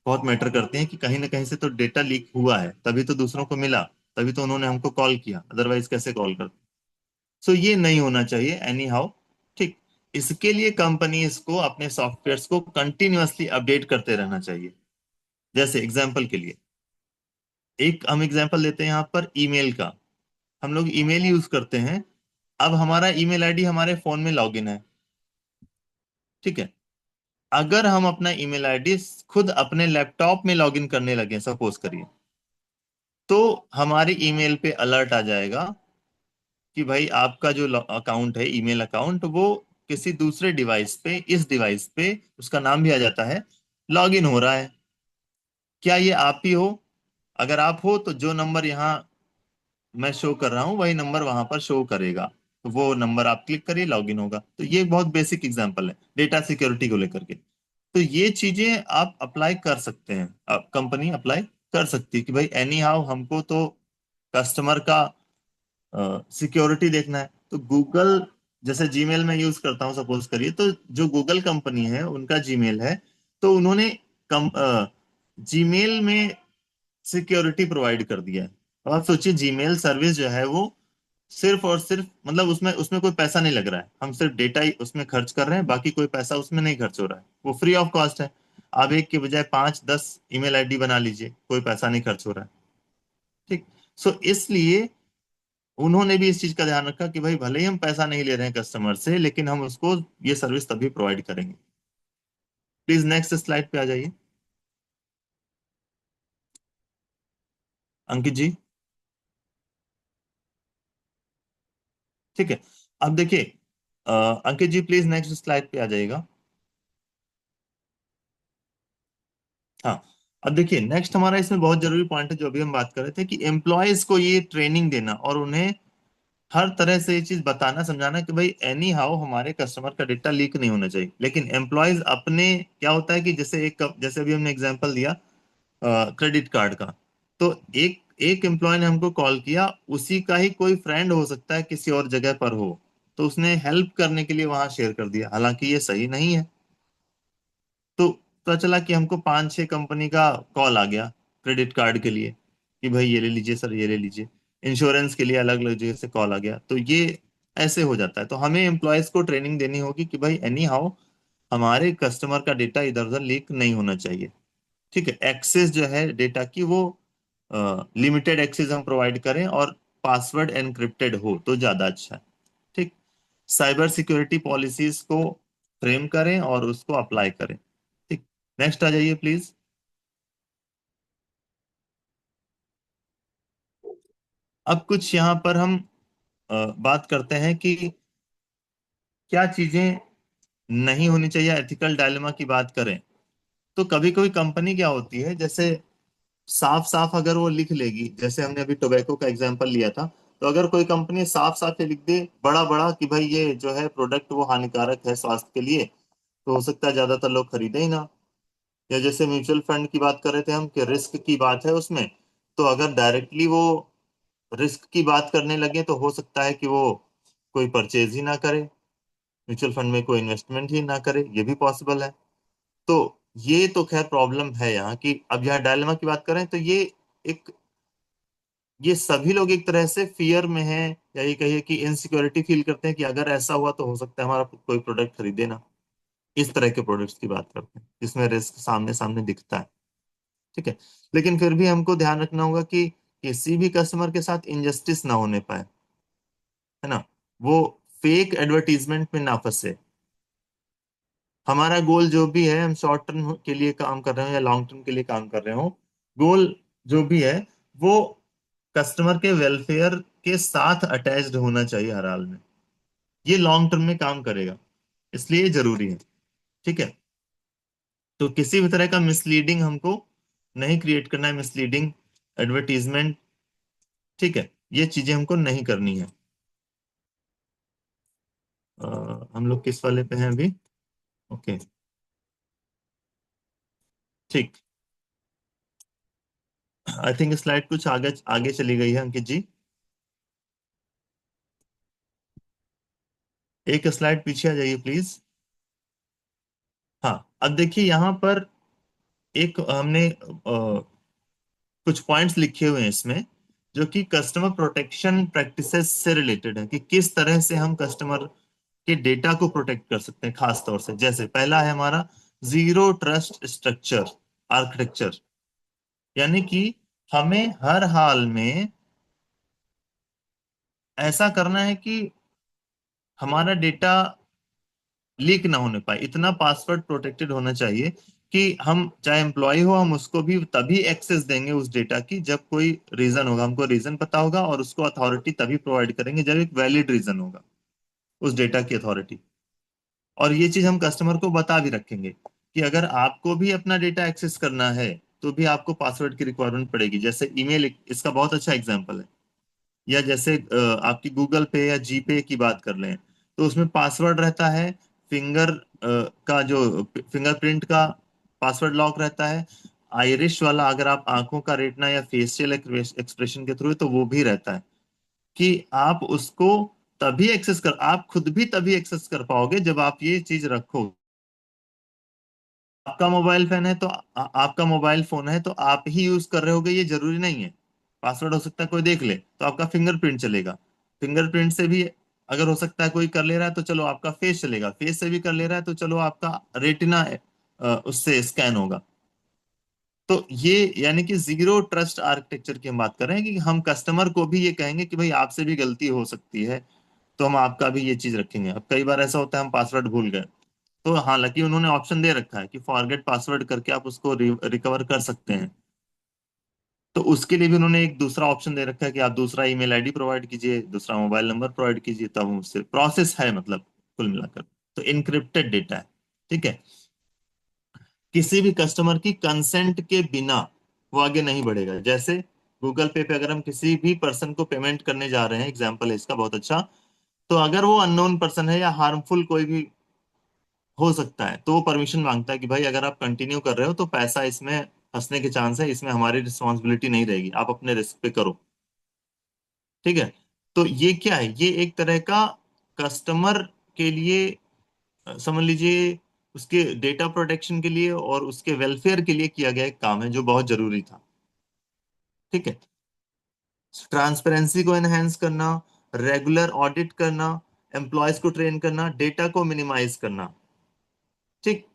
बहुत मैटर करती हैं कि कहीं ना कहीं से तो डेटा लीक हुआ है, तभी तो दूसरों को मिला, तभी तो उन्होंने हमको कॉल किया, अदरवाइज कैसे कॉल करते। सो ये नहीं होना चाहिए एनी हाउ। ठीक, इसके लिए कंपनीज को अपने सॉफ्टवेयर्स को कंटिन्यूअसली अपडेट करते रहना चाहिए। जैसे एग्जाम्पल के लिए एक हम एग्जाम्पल लेते हैं यहाँ पर ईमेल का। हम लोग ईमेल यूज करते हैं, अब हमारा ईमेल आईडी हमारे फोन में लॉगिन है, ठीक है। अगर हम अपना ईमेल आईडी खुद अपने लैपटॉप में लॉगिन करने लगे सपोज करिए, तो हमारे ईमेल पे अलर्ट आ जाएगा कि भाई आपका जो अकाउंट है, ईमेल अकाउंट, वो किसी दूसरे डिवाइस पे, इस डिवाइस पे उसका नाम भी आ जाता है, लॉगिन हो रहा है। क्या ये आप ही हो? अगर आप हो तो जो नंबर यहाँ मैं शो कर रहा हूँ वही नंबर वहां पर शो करेगा, तो वो नंबर आप क्लिक करिए, लॉगिन होगा। तो ये एक बहुत बेसिक एग्जांपल है डेटा सिक्योरिटी को लेकर के। तो ये चीजें आप अप्लाई कर सकते हैं, आप कंपनी अप्लाई कर सकती है कि भाई एनी हाउ हमको तो कस्टमर का सिक्योरिटी देखना है। तो गूगल, जैसे जीमेल में यूज करता हूँ सपोज करिए, तो जो गूगल कंपनी है उनका जीमेल है, तो उन्होंने कम जीमेल में सिक्योरिटी प्रोवाइड कर दिया है। अब आप सोचिए जीमेल सर्विस जो है वो सिर्फ और सिर्फ, मतलब उसमें उसमें कोई पैसा नहीं लग रहा है, हम सिर्फ डेटा ही उसमें खर्च कर रहे हैं, बाकी कोई पैसा उसमें नहीं खर्च हो रहा है, वो फ्री ऑफ कॉस्ट है। आप एक के बजाय 5-10 ईमेल आईडी बना लीजिए, कोई पैसा नहीं खर्च हो रहा है। ठीक, सो इसलिए उन्होंने भी इस चीज का ध्यान रखा कि भाई भले ही हम पैसा नहीं ले रहे हैं कस्टमर से, लेकिन हम उसको ये सर्विस तभी प्रोवाइड करेंगे। प्लीज नेक्स्ट स्लाइड पे आ जाइए अंकित जी। ठीक है, अब देखिए अंकित जी प्लीज नेक्स्ट स्लाइड पे आ जाइएगा। हाँ, अब देखिए नेक्स्ट हमारा इसमें बहुत जरूरी पॉइंट है जो अभी हम बात कर रहे थे, कि एम्प्लॉयज को ये ट्रेनिंग देना और उन्हें हर तरह से ये चीज बताना समझाना कि भाई एनी हाउ हमारे कस्टमर का डेटा लीक नहीं होना चाहिए। लेकिन एम्प्लॉयज अपने, क्या होता है कि जैसे अभी हमने एग्जांपल दिया क्रेडिट कार्ड का, तो एक एक एम्प्लॉय ने हमको कॉल किया, उसी का ही कोई फ्रेंड हो सकता है किसी और जगह पर हो, तो उसने हेल्प करने के लिए वहां शेयर कर दिया, हालांकि ये सही नहीं है। तो पता चला कि हमको 5-6 कंपनी का कॉल आ गया क्रेडिट कार्ड के लिए, कि भाई ये ले लीजिए सर, ये ले लीजिए। इंश्योरेंस के लिए अलग अलग जगह से कॉल आ गया, तो ये ऐसे हो जाता है। तो हमें एम्प्लॉयज को ट्रेनिंग देनी होगी कि भाई एनी हाउ हमारे कस्टमर का डेटा इधर उधर लीक नहीं होना चाहिए। ठीक है, एक्सेस जो है डेटा की वो लिमिटेड एक्सेस हम प्रोवाइड करें, और पासवर्ड एनक्रिप्टेड हो तो ज्यादा अच्छा है। ठीक, साइबर सिक्योरिटी पॉलिसीज को फ्रेम करें और उसको अप्लाई करें। ठीक, नेक्स्ट आ जाइए प्लीज। अब कुछ यहाँ पर हम बात करते हैं कि क्या चीजें नहीं होनी चाहिए, एथिकल डायलेमा की बात करें। तो कभी कभी कंपनी क्या होती है, जैसे साफ साफ अगर वो लिख लेगी, जैसे हमने अभी टोबैको का एग्जांपल लिया था, तो अगर कोई कंपनी साफ साफ ये लिख दे बड़ा बड़ा कि भाई ये जो है प्रोडक्ट वो हानिकारक है स्वास्थ्य के लिए, तो हो सकता है ज्यादातर लोग खरीदे ही ना। या जैसे म्यूचुअल फंड की बात कर रहे थे हम, कि रिस्क की बात है उसमें, तो अगर डायरेक्टली वो रिस्क की बात करने लगे तो हो सकता है कि वो कोई परचेज ही ना करे, म्यूचुअल फंड में कोई इन्वेस्टमेंट ही ना करे, ये भी पॉसिबल है। तो ये तो खैर प्रॉब्लम है यहाँ की। अब यहाँ डायलेमा की बात करें तो एक ये सभी लोग एक तरह से फियर में हैं, या ये कहिए कि इनसिक्योरिटी फील करते हैं कि अगर ऐसा हुआ तो हो सकता है हमारा कोई प्रोडक्ट खरीदे ना। इस तरह के प्रोडक्ट्स की बात करते हैं जिसमें रिस्क सामने सामने दिखता है। ठीक है, लेकिन फिर भी हमको ध्यान रखना होगा कि किसी भी कस्टमर के साथ इनजस्टिस ना होने पाए, है ना, वो फेक एडवर्टीजमेंट में ना फंसे। हमारा गोल जो भी है, हम शॉर्ट टर्म के लिए काम कर रहे हो या लॉन्ग टर्म के लिए काम कर रहे हो, गोल जो भी है वो कस्टमर के वेलफेयर के साथ अटैच्ड होना चाहिए हर हाल में। ये लॉन्ग टर्म में काम करेगा, इसलिए ये जरूरी है। ठीक है, तो किसी भी तरह का मिसलीडिंग हमको नहीं क्रिएट करना है, मिसलीडिंग एडवर्टीजमेंट। ठीक है, ये चीजें हमको नहीं करनी है। हम लोग किस वाले पे हैं अभी? ओके, ठीक। आई थिंक स्लाइड कुछ आगे आगे चली गई है अंकित जी। एक स्लाइड पीछे आ जाइए प्लीज। हाँ, अब देखिए यहाँ पर एक हमने कुछ पॉइंट्स लिखे हुए हैं इसमें, जो कि कस्टमर प्रोटेक्शन प्रैक्टिसेस से रिलेटेड है, कि किस तरह से हम कस्टमर के डेटा को प्रोटेक्ट कर सकते हैं। खास तौर से जैसे पहला है हमारा जीरो ट्रस्ट स्ट्रक्चर आर्किटेक्चर, यानी कि हमें हर हाल में ऐसा करना है कि हमारा डेटा लीक ना होने पाए, इतना पासवर्ड प्रोटेक्टेड होना चाहिए कि हम चाहे एम्प्लॉय हो, हम उसको भी तभी एक्सेस देंगे उस डेटा की जब कोई रीजन होगा, हमको रीजन पता होगा, और उसको अथॉरिटी तभी प्रोवाइड करेंगे जब एक वैलिड रीजन होगा उस डेटा की अथॉरिटी। और ये चीज हम कस्टमर को बता भी रखेंगे कि अगर आपको भी अपना डेटा एक्सेस करना है तो भी आपको पासवर्ड की रिक्वायरमेंट पड़ेगी। जैसे ईमेल इसका बहुत अच्छा एग्जांपल है, या जैसे आपकी गूगल पे या जी पे की बात कर लें, तो उसमें पासवर्ड रहता है, फिंगर का जो फिंगरप्रिंट का पासवर्ड लॉक रहता है, आइरिश वाला अगर आप आंखों का रेटना या फेशियल एक्सप्रेशन के थ्रू है तो वो भी रहता है, कि आप उसको तभी एक्सेस कर, आप खुद भी तभी एक्सेस कर पाओगे जब आप ये चीज रखो। आपका मोबाइल फोन है तो आपका मोबाइल फोन है तो आप ही यूज कर रहे होगे, ये जरूरी नहीं है। पासवर्ड हो सकता है कोई देख ले तो आपका फिंगरप्रिंट चलेगा, फिंगरप्रिंट से भी अगर हो सकता है कोई कर ले रहा है तो चलो आपका फेस चलेगा, फेस से भी कर ले रहा है तो चलो आपका रेटिना उससे स्कैन होगा। तो ये यानी कि जीरो ट्रस्ट आर्किटेक्चर की हम बात कर रहे हैं, कि हम कस्टमर को भी ये कहेंगे कि भाई आपसे भी गलती हो सकती है, तो हम आपका भी ये चीज रखेंगे। अब कई बार ऐसा होता है हम पासवर्ड भूल गए, तो हालांकि उन्होंने ऑप्शन दे रखा है कि फॉरगेट पासवर्ड करके आप उसको रिकवर कर सकते हैं, तो उसके लिए भी उन्होंने एक दूसरा ऑप्शन दे रखा है कि आप दूसरा ईमेल आईडी प्रोवाइड कीजिए, दूसरा मोबाइल नंबर प्रोवाइड कीजिए, तब हम उससे प्रोसेस है, मतलब कुल मिलाकर तो इनक्रिप्टेड डेटा है। ठीक है, किसी भी कस्टमर की कंसेंट के बिना वो आगे नहीं बढ़ेगा। जैसे गूगल पे अगर हम किसी भी पर्सन को पेमेंट करने जा रहे हैं, एग्जाम्पल है इसका बहुत अच्छा, तो अगर वो अननोन पर्सन है या हार्मफुल कोई भी हो सकता है, तो वो परमिशन मांगता है कि भाई अगर आप कंटिन्यू कर रहे हो तो पैसा इसमें फंसने के चांस है, इसमें हमारी रिस्पॉन्सिबिलिटी नहीं रहेगी, आप अपने रिस्क पे करो। ठीक है, तो ये क्या है, ये एक तरह का कस्टमर के लिए समझ लीजिए उसके डेटा प्रोटेक्शन के लिए और उसके वेलफेयर के लिए किया गया एक काम है जो बहुत जरूरी था। ठीक है, ट्रांसपेरेंसी को एनहेंस करना, रेगुलर ऑडिट करना, एम्प्लॉयज को ट्रेन करना, डेटा को मिनिमाइज करना। ठीक,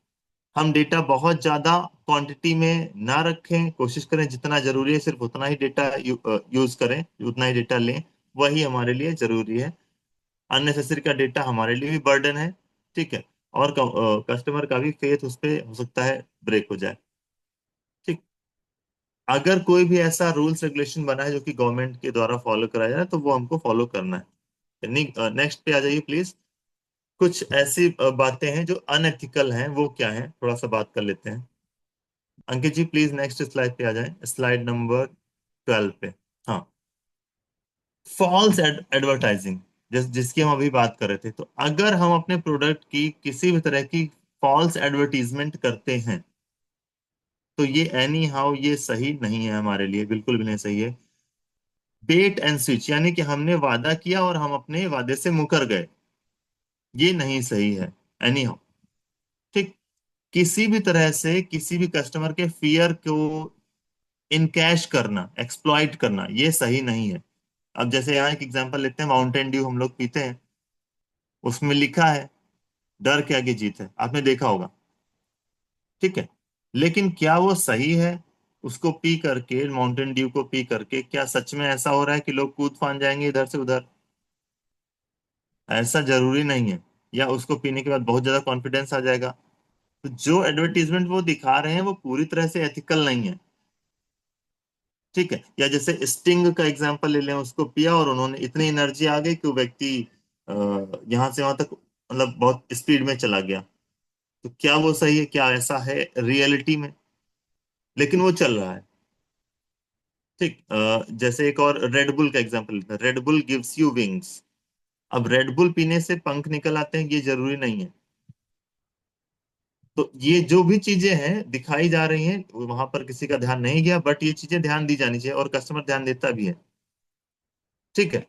हम डेटा बहुत ज्यादा क्वांटिटी में ना रखें, कोशिश करें जितना जरूरी है सिर्फ उतना ही डेटा यूज करें, उतना ही डेटा लें, वही हमारे लिए जरूरी है। अननेसेसरी का डेटा हमारे लिए भी बर्डन है। ठीक है, और कस्टमर का भी फेथ उस पे हो सकता है ब्रेक हो जाए। ठीक, अगर कोई भी ऐसा रूल्स रेगुलेशन बना है जो कि गवर्नमेंट के द्वारा फॉलो कराया जाए तो वो हमको फॉलो करना है। नेक्स्ट पे आ जाइए प्लीज। कुछ ऐसी बातें हैं जो अनएथिकल हैं, वो क्या है थोड़ा सा बात कर लेते हैं। अंकित जी प्लीज नेक्स्ट स्लाइड पे आ जाएं, स्लाइड नंबर 12 पे। हाँ, फॉल्स एडवर्टाइजिंग, जिसकी हम अभी बात कर रहे थे, तो अगर हम अपने प्रोडक्ट की किसी भी तरह की फॉल्स एडवर्टीजमेंट करते हैं तो ये एनी हाउ ये सही नहीं है, हमारे लिए बिल्कुल भी नहीं सही है। बेट एंड स्विच, यानी कि हमने वादा किया और हम अपने वादे से मुकर गए, ये नहीं सही है एनी हाउ। ठीक, किसी भी तरह से किसी भी कस्टमर के फियर को इनकैश करना, एक्सप्लॉइट करना, ये सही नहीं है। अब जैसे यहाँ एक एग्जांपल लेते हैं, माउंटेन ड्यू हम लोग पीते हैं, उसमें लिखा है डर के आगे जीत है, आपने देखा होगा। ठीक है, लेकिन क्या वो सही है? उसको पी करके, माउंटेन ड्यू को पी करके क्या सच में ऐसा हो रहा है कि लोग कूद फान जाएंगे इधर से उधर? ऐसा जरूरी नहीं है। या उसको पीने के बाद बहुत ज्यादा कॉन्फिडेंस आ जाएगा। तो जो एडवर्टीजमेंट वो दिखा रहे हैं वो पूरी तरह से एथिकल नहीं है। ठीक है, या जैसे स्टिंग का एग्जांपल ले लें, उसको पिया और उन्होंने इतनी एनर्जी आ गई कि वो व्यक्ति यहाँ से वहां तक मतलब बहुत स्पीड में चला गया। तो क्या वो सही है? क्या ऐसा है रियलिटी में? लेकिन वो चल रहा है। ठीक, जैसे एक और रेडबुल का एग्जांपल लेते हैं, रेडबुल गिव्स यू विंग्स। अब रेडबुल पीने से पंख निकल आते हैं, ये जरूरी नहीं है। तो ये जो भी चीजें हैं दिखाई जा रही हैं, वहां पर किसी का ध्यान नहीं गया, बट ये चीजें ध्यान दी जानी चाहिए और कस्टमर ध्यान देता भी है। ठीक है।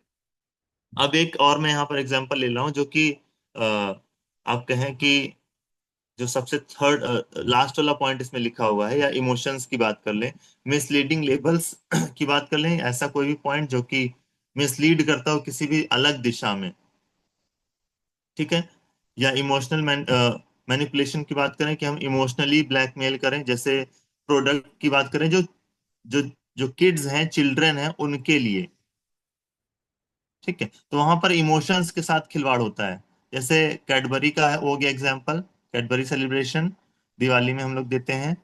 अब एक और मैं यहाँ पर एग्जांपल ले रहा हूँ जो कि आप कहें कि जो सबसे थर्ड लास्ट वाला पॉइंट इसमें लिखा हुआ है, या इमोशंस की बात कर लें, मिसलीडिंग लेबल्स की बात कर लें, ऐसा कोई भी पॉइंट जो कि मिसलीड करता हो किसी भी अलग दिशा में। ठीक है। या इमोशनल मैनिपुलेशन की बात करें कि हम इमोशनली ब्लैकमेल करें, जैसे प्रोडक्ट की बात करें जो जो जो किड्स हैं, चिल्ड्रन हैं, उनके लिए। ठीक है, तो वहां पर इमोशंस के साथ खिलवाड़ होता है। जैसे कैडबरी का है, हो गया एग्जांपल, कैडबरी सेलिब्रेशन दिवाली में हम लोग देते हैं।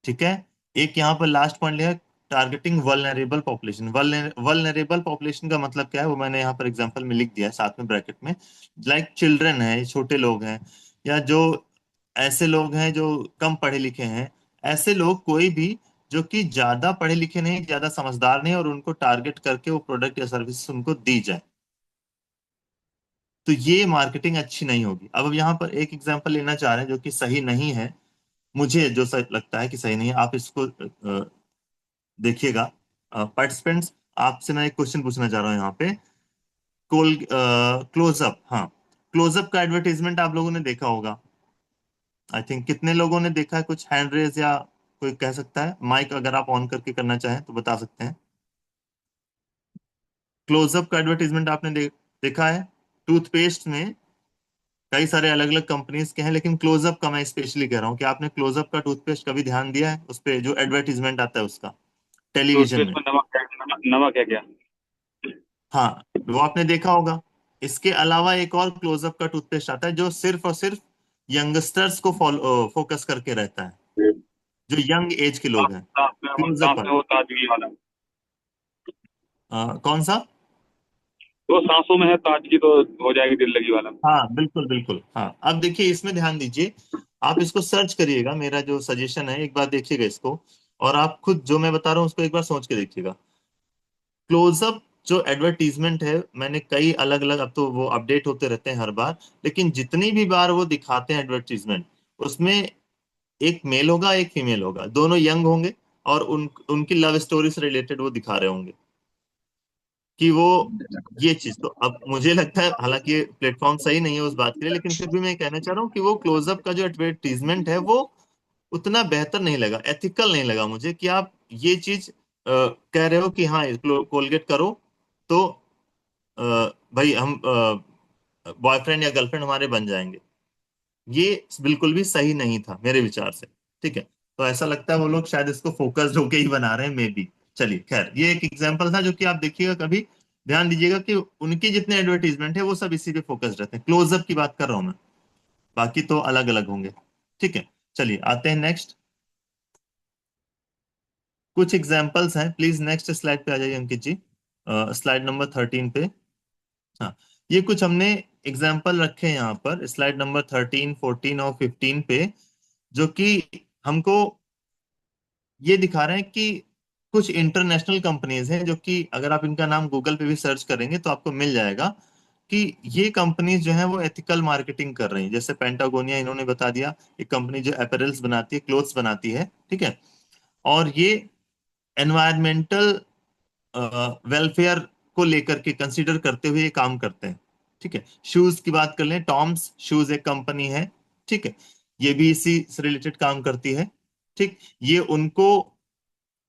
ठीक है। एक यहाँ पर लास्ट पॉइंट लिया, targeting vulnerable population. Vulnerable population का मतलब क्या है, वो मैंने यहाँ पर एग्जांपल में लिख दिया है साथ में ब्रैकेट में। लाइक चिल्ड्रन है, छोटे लोग हैं, या जो ऐसे लोग हैं जो कम पढ़े लिखे हैं, ऐसे लोग कोई भी जो कि ज्यादा पढ़े लिखे नहीं, ज्यादा समझदार नहीं, और उनको टारगेट करके वो प्रोडक्ट या सर्विस उनको दी जाए, तो ये मार्केटिंग अच्छी नहीं होगी। अब यहाँ पर एक एग्जांपल लेना चाह रहे हैं जो कि सही नहीं है, मुझे जो सही लगता है कि सही नहीं है, आप इसको देखिएगा। पार्टिसिपेंट्स, आपसे मैं एक क्वेश्चन पूछना चाह रहा हूँ यहाँ पे। क्लोजअप, हाँ, क्लोजअप का एडवर्टीजमेंट आप लोगों ने देखा होगा। आई थिंक कितने लोगों ने देखा है? कुछ हैंड रेज, या कोई कह सकता है, माइक अगर आप ऑन करके करना चाहें तो बता सकते हैं। क्लोजअप का एडवर्टीजमेंट आपने देखा है? टूथपेस्ट में कई सारे अलग अलग कंपनीज के हैं, लेकिन क्लोजअप का मैं स्पेशली कह रहा हूँ कि आपने क्लोजअप का टूथपेस्ट कभी ध्यान दिया है उस पे जो एडवर्टीजमेंट आता है उसका, टेलीविजन टूथपेस्ट में? में नमक है क्या? हाँ, वो आपने देखा होगा। इसके अलावा एक और क्लोजअप का टूथपेस्ट आता है जो सिर्फ और सिर्फ यंगस्टर्स को फोकस करके रहता है, जो यंग एज के लोग हैं। क्लोजअप सांस में वाला, वो ताजगी वाला। कौन सा? वो सांसों में है ताजगी तो हो जाएगी दिल लगी वाला। हाँ बिल्कुल बिल्कुल, हाँ। अब देखिए इसमें ध्यान दीजिए, आप इसको सर्च करिएगा, मेरा जो सजेशन है एक बार देखिएगा इसको, और आप खुद जो मैं बता रहा हूँ उसको एक बार सोच के देखिएगा। क्लोजअप जो एडवर्टीजमेंट है, मैंने कई अलग अलग, अब तो वो अपडेट होते रहते हैं हर बार, लेकिन जितनी भी बार वो दिखाते हैं एडवर्टीजमेंट, उसमें एक मेल होगा, एक फीमेल होगा, दोनों यंग होंगे, और उनकी लव स्टोरी से रिलेटेड वो दिखा रहे होंगे कि वो ये चीज। तो अब मुझे लगता है, हालांकि ये प्लेटफॉर्म सही नहीं है उस बात के लिए, लेकिन फिर भी मैं कहना चाह रहा हूँ कि वो क्लोजअप का जो एडवर्टीजमेंट है वो उतना बेहतर नहीं लगा, एथिकल नहीं लगा मुझे, कि आप ये चीज कह रहे हो कि हाँ कोलगेट करो तो अ, भाई हम बॉयफ्रेंड या गर्लफ्रेंड हमारे बन जाएंगे। ये बिल्कुल भी सही नहीं था मेरे विचार से। ठीक है, तो ऐसा लगता है वो लोग शायद इसको फोकस्ड होके ही बना रहे हैं, मे बी। चलिए खैर, ये एक एग्जांपल था जो कि आप देखिएगा कभी, ध्यान दीजिएगा कि उनके जितने एडवर्टीजमेंट है वो सब इसी पे फोकस्ड रहते हैं। क्लोजअप की बात कर रहा हूं मैं, बाकी तो अलग अलग होंगे। ठीक है, चलिए आते हैं नेक्स्ट। कुछ एग्जांपल्स हैं, प्लीज नेक्स्ट स्लाइड पे आ जाइए अंकित जी, स्लाइड नंबर 13 पे। हाँ, ये कुछ हमने एग्जाम्पल रखे हैं यहाँ पर स्लाइड नंबर 13, 14 और 15 पे, जो कि हमको ये दिखा रहे हैं कि कुछ इंटरनेशनल कंपनीज हैं जो कि अगर आप इनका नाम गूगल पे भी सर्च करेंगे तो आपको मिल जाएगा कि ये कंपनीज जो है वो एथिकल मार्केटिंग कर रही हैं। जैसे पेंटागोनिया इन्होंने बता दिया, एक कंपनी जो अपैरल्स बनाती है, क्लोथ्स बनाती है। ठीक है, और ये एनवायरमेंटल वेलफेयर को लेकर के कंसीडर करते हुए ये काम करते हैं। ठीक है, शूज की बात कर लें, टॉम्स शूज एक कंपनी है। ठीक है, ये भी इसी से रिलेटेड काम करती है। ठीक, ये उनको,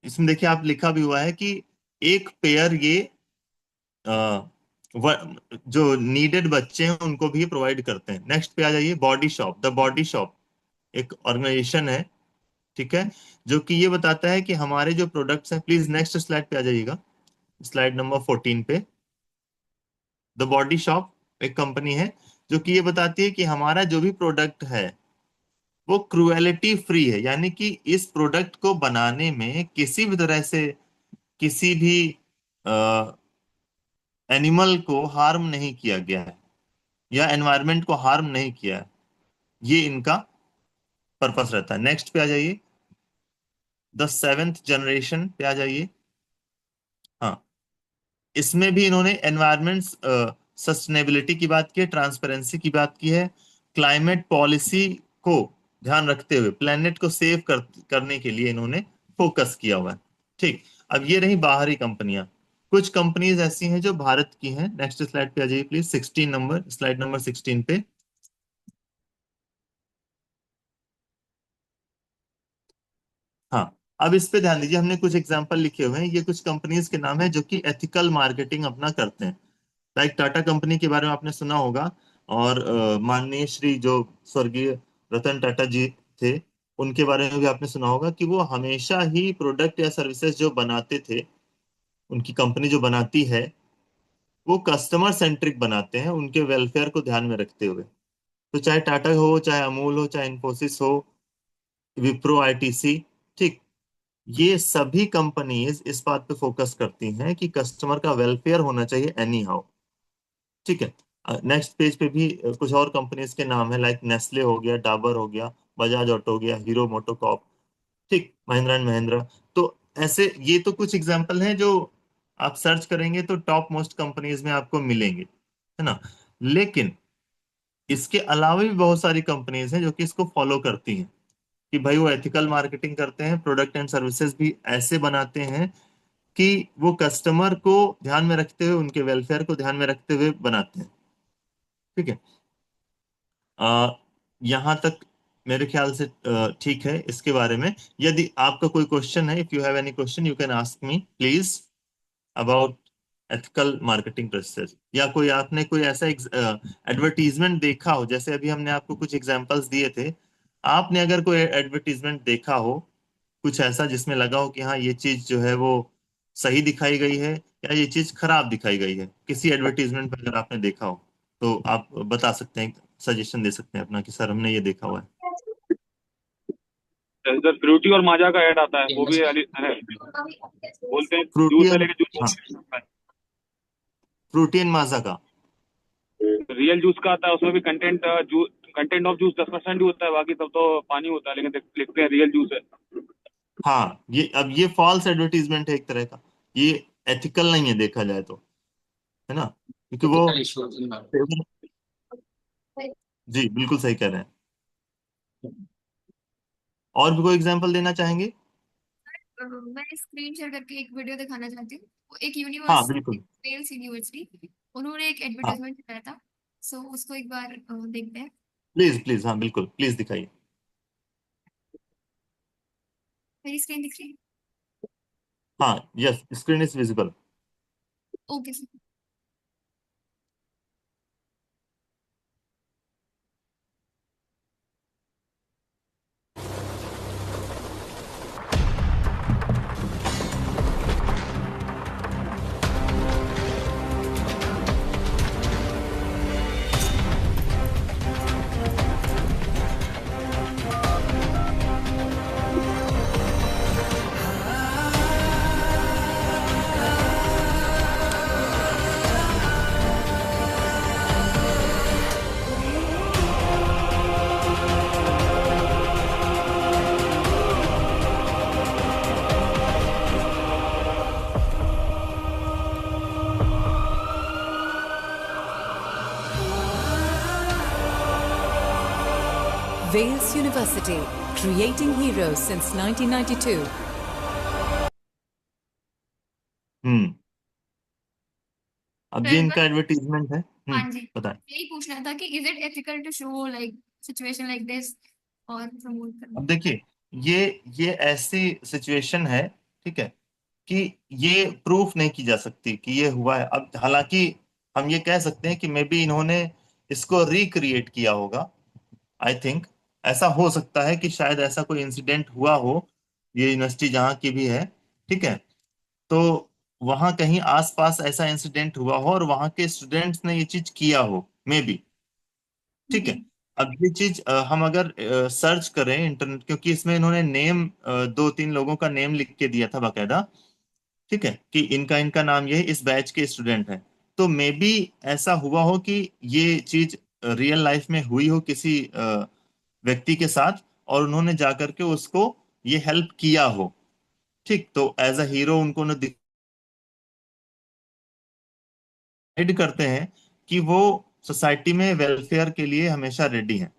इसमें देखिए आप लिखा भी हुआ है कि एक पेयर ये जो नीडेड बच्चे हैं उनको भी प्रोवाइड करते हैं। नेक्स्ट पे आ जाइए, body shop, the body shop एक ऑर्गेनाइजेशन है। ठीक है, जो कि ये बताता है कि हमारे जो प्रोडक्ट्स हैं, प्लीज नेक्स्ट स्लाइड पे आ जाइएगा, स्लाइड नंबर 14 पे। द बॉडी शॉप एक कंपनी है जो कि ये बताती है कि हमारा जो भी प्रोडक्ट है वो क्रुएलिटी फ्री है, यानी कि इस प्रोडक्ट को बनाने में किसी भी तरह से किसी भी एनिमल को हार्म नहीं किया गया है या एनवायरनमेंट को हार्म नहीं किया है। ये इनका पर्पस रहता है। नेक्स्ट पे आ जाइए, द सेवेंथ जनरेशन पे आ जाइए। हाँ, इसमें भी इन्होंने एनवायरमेंट सस्टेनेबिलिटी की बात की है, ट्रांसपेरेंसी की बात की है, क्लाइमेट पॉलिसी को ध्यान रखते हुए प्लेनेट को करने के लिए इन्होंने फोकस किया हुआ है। ठीक, अब ये रही बाहरी कंपनियां। कुछ कंपनीज ऐसी हैं जो भारत की हैं। नेक्स्ट स्लाइड पे आ जाइए प्लीज, 16 नंबर, स्लाइड नंबर 16 पे। हाँ, अब इस पे ध्यान दीजिए, हमने कुछ एग्जांपल लिखे हुए हैं, ये कुछ कंपनीज के नाम है जो कि एथिकल मार्केटिंग अपना करते हैं। लाइक टाटा कंपनी के बारे में आपने सुना होगा, और माननीय श्री जो स्वर्गीय रतन टाटा जी थे, उनके बारे में भी आपने सुना होगा कि वो हमेशा ही प्रोडक्ट या सर्विसेज जो बनाते थे, उनकी कंपनी जो बनाती है, वो कस्टमर सेंट्रिक बनाते हैं, उनके वेलफेयर को ध्यान में रखते हुए। तो चाहे टाटा हो, चाहे अमूल हो, चाहे इन्फोसिस हो, विप्रो, आईटीसी, ठीक, ये सभी कंपनीज इस बात पे फोकस करती हैं कि कस्टमर का वेलफेयर होना चाहिए एनी हाउ। ठीक है। नेक्स्ट पेज पे भी कुछ और कंपनीज के नाम है, लाइक नेस्ले हो गया, डाबर हो गया, बजाज ऑटो हो गया, हीरो मोटोकॉर्प, ठीक, महिंद्रा एंड महिंद्रा। तो ऐसे ये तो कुछ एग्जांपल हैं जो आप सर्च करेंगे तो टॉप मोस्ट कंपनीज में आपको मिलेंगे, है ना। लेकिन इसके अलावा भी बहुत सारी कंपनीज हैं जो कि इसको फॉलो करती हैं, कि भाई वो एथिकल मार्केटिंग करते हैं, प्रोडक्ट एंड सर्विसेज भी ऐसे बनाते हैं कि वो कस्टमर को ध्यान में रखते हुए, उनके वेलफेयर को ध्यान में रखते हुए बनाते हैं। ठीक है। आ, यहाँ तक मेरे ख्याल से ठीक है इसके बारे में। यदि आपका कोई क्वेश्चन है, if you have any question you can ask me please about ethical marketing process, या कोई आपने कोई ऐसा एडवर्टीजमेंट देखा हो, जैसे अभी हमने आपको कुछ एग्जांपल्स दिए थे, आपने अगर कोई एडवर्टीजमेंट देखा हो कुछ ऐसा जिसमें लगा हो कि हाँ ये चीज जो है वो सही दिखाई गई है या ये चीज खराब दिखाई गई है, किसी एडवर्टीजमेंट पर अगर आपने देखा हो तो आप बता सकते हैं, सजेशन दे सकते हैं अपना कि सर हमने ये देखा हुआ है। इधर फ्रूटी और माजा का ऐड आता है, वो भी नमस्कार। है। बोलते हैं जूस है फ्रूटियन, लेकिन हाँ, जूस फ्रूटियन माजा का। रियल जूस का आता है, उसमें भी कंटेंट ऑफ जूस 10% ही होता है, बाकी सब तो पानी होता है, लेकिन लिखते हैं रियल जूस है। हाँ, ये अब ये फॉल्स एडवर्टीजमेंट है एक तरह का, ये एथिकल नहीं है देखा जाए तो, है ना, क्योंकि वो, एथिकल इशू इन्वॉल्व। जी बिल्कुल सही कह रहे हैं। और भी कोई एग्जांपल देना चाहेंगे? मैं स्क्रीन शेयर करके एक वीडियो दिखाना चाहती हूँ। वो एक हाँ यूनिवर्सिटी, बिल्कुल। वेल्स यूनिवर्सिटी, उन्होंने एक हाँ एडवर्टाइजमेंट दिखाया था। सो उसको एक बार देखते हैं। प्लीज प्लीज, हाँ बिल्कुल, प्लीज दिखाइए। मेरी स्क्रीन दिख रही है? हाँ, yes, screen is visible. Okay sir. Wales University, creating heroes since 1992. हम्म, अब तो ये एक इनका बार, एडवर्टीजमेंट है। हाँ जी, बताएं। यही पूछना था कि is it ethical to show like situation like this और प्रमोट करना। अब देखिए, ये ऐसी सिचुएशन है, ठीक है, कि ये प्रूफ नहीं की जा सकती कि ये हुआ है। अब हालांकि हम ये कह सकते हैं कि मे बी इन्होंने इसको रिक्रिएट किया होगा, आई थिंक ऐसा हो सकता है कि शायद ऐसा कोई इंसिडेंट हुआ हो, ये यूनिवर्सिटी जहाँ की भी है, ठीक है, तो वहां कहीं आसपास ऐसा इंसिडेंट हुआ हो और वहां के स्टूडेंट्स ने ये चीज किया हो, मे बी, ठीक जी। है। अब ये चीज हम अगर सर्च करें इंटरनेट, क्योंकि इसमें इन्होंने नेम, दो तीन लोगों का नेम लिख के दिया था बाकायदा, ठीक है, कि इनका इनका नाम ये इस बैच के स्टूडेंट हैं। तो मे बी ऐसा हुआ हो कि ये चीज रियल लाइफ में हुई हो किसी व्यक्ति के साथ, और उन्होंने जाकर के उसको ये हेल्प किया हो। ठीक, तो एज अ हीरो उनको डिसाइड करते हैं कि वो सोसाइटी में वेलफेयर के लिए हमेशा रेडी हैं,